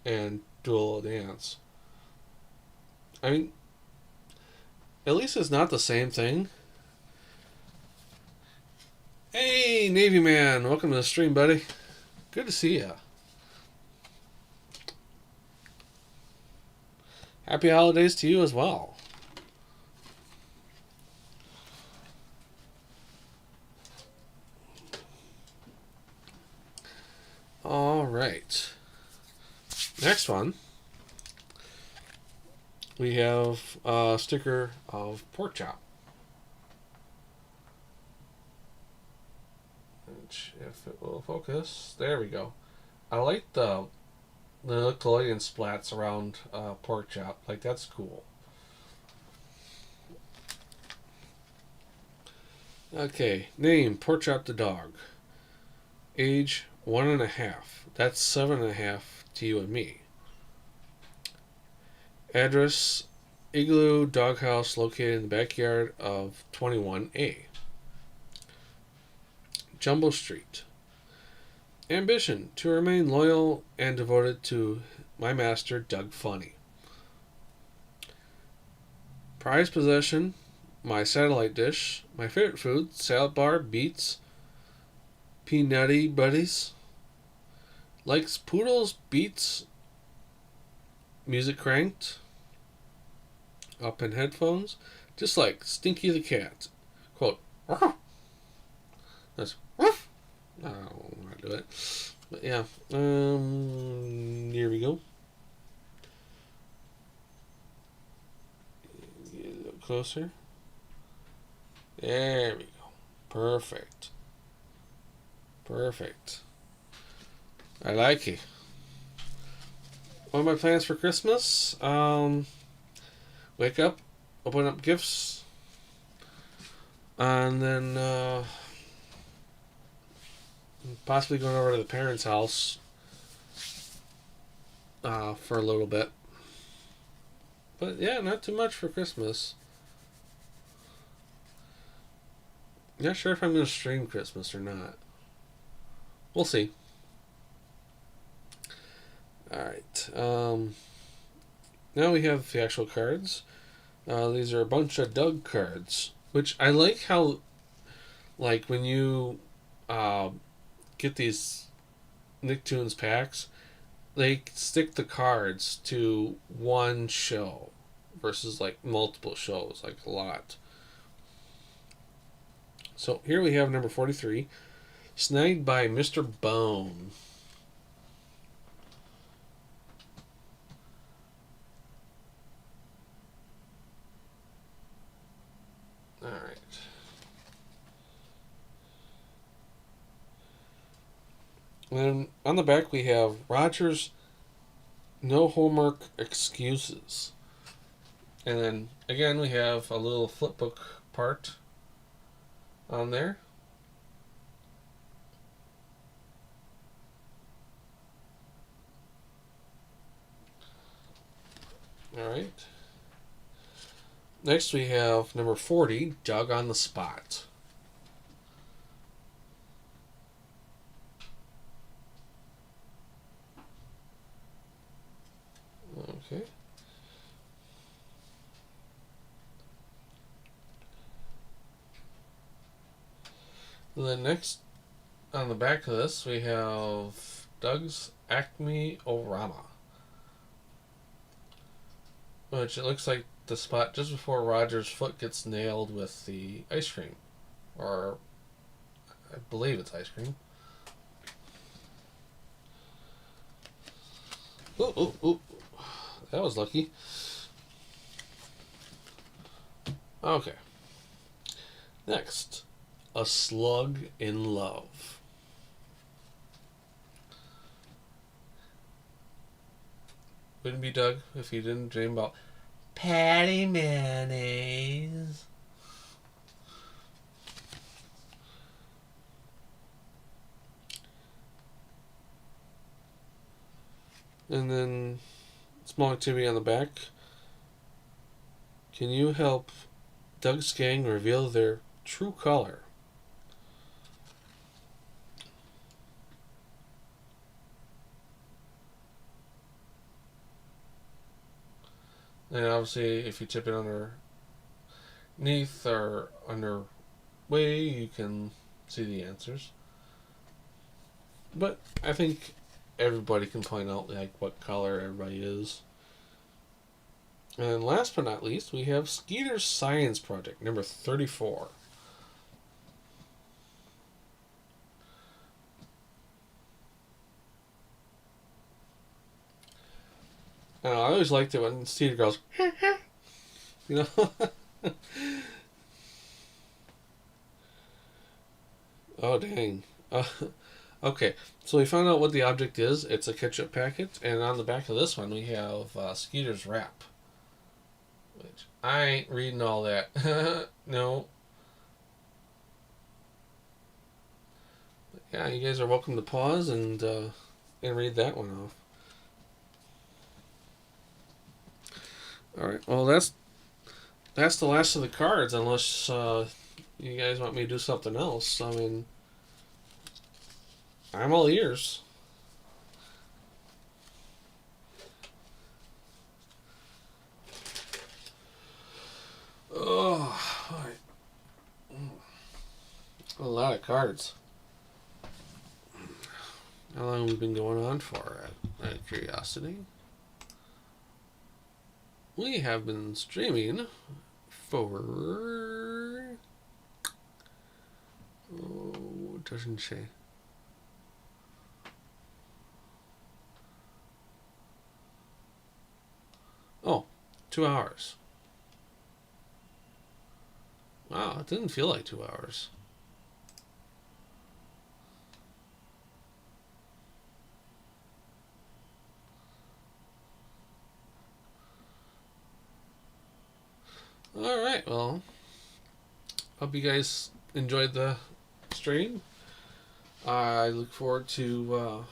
and do a little dance. I mean, at least it's not the same thing. Hey, Navy Man, welcome to the stream, buddy. Good to see ya. Happy holidays to you as well. All right. Next one. We have a sticker of pork chop. Which, if it will focus, there we go. I like the Nickelodeon splats around pork chop. Like, that's cool. Okay, name Pork Chop the dog. Age 1.5. That's 7.5 to you and me. Address Igloo Doghouse located in the backyard of 21A. Jumbo Street. Ambition to remain loyal and devoted to my master, Doug Funny. Prized possession, my satellite dish, my favorite food, salad bar, beets, peanutty buddies. Likes poodles, beets, music cranked, up in headphones, just like Stinky the cat. Quote, "Ruff." That's "Ruff." I don't want to do it. But yeah, here we go. Get a little closer. There we go. Perfect. Perfect. I like it. What are my plans for Christmas? Wake up, open up gifts, and then possibly going over to the parents' house for a little bit. But yeah, not too much for Christmas. Not sure if I'm going to stream Christmas or not. We'll see. Alright. Now we have the actual cards. These are a bunch of Doug cards. Which I like how, like, when you get these Nicktoons packs, they stick the cards to one show versus, like, multiple shows, like a lot. So here we have number 43, Snagged by Mr. Bone. Alright. And on the back we have Roger's no homework excuses. And then again we have a little flipbook part on there. Alright. Next we have number 40, Doug on the Spot. Okay. And then next on the back of this we have Doug's Acme Orama. Which it looks like the spot just before Roger's foot gets nailed with the ice cream. Or I believe it's ice cream. Ooh, ooh, ooh. That was lucky. Okay. Next, a slug in love. Wouldn't be Doug if you didn't dream about patty mayonnaise. And then small activity on the back. Can you help Doug's gang reveal their true color? And obviously, if you tip it underneath or under way, you can see the answers. But I think everybody can point out like what color everybody is. And last but not least, we have Skeeter's Science Project, number 34. I always liked it when Skeeter goes, you know? Oh, dang. Okay, so we found out what the object is. It's a ketchup packet, and on the back of this one we have Skeeter's wrap. Which, I ain't reading all that. No. But yeah, you guys are welcome to pause and read that one off. Alright, well that's the last of the cards, unless you guys want me to do something else. I mean, I'm all ears. Oh, a lot of cards. How long have we been going on for? Out of curiosity. We have been streaming for... Oh, it doesn't say. Oh, 2 hours. Wow, it didn't feel like 2 hours. Alright, well, hope you guys enjoyed the stream. I look forward to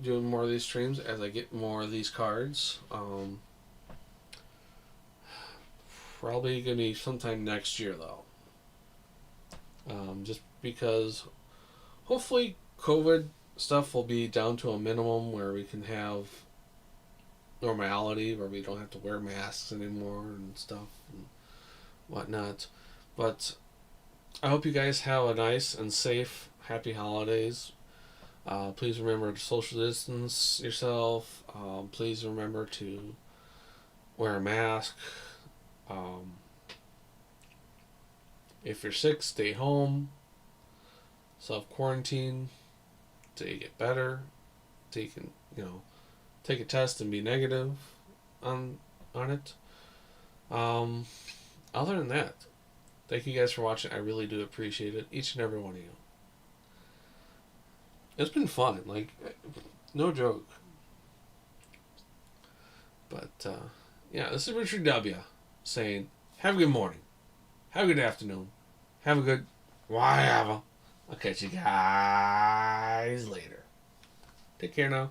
doing more of these streams as I get more of these cards. Probably going to be sometime next year, though. Just because hopefully COVID stuff will be down to a minimum where we can have normality, where we don't have to wear masks anymore and stuff and whatnot. But I hope you guys have a nice and safe, happy holidays. Please remember to social distance yourself. Please remember to wear a mask. If you're sick, stay home. Self-quarantine till you get better. Till you can, take a test and be negative on it. Other than that, thank you guys for watching. I really do appreciate it. Each and every one of you. It's been fun. Like, no joke. But, yeah, this is Richard Dubya saying, have a good morning. Have a good afternoon. Have a good whatever. I'll catch you guys later. Take care now.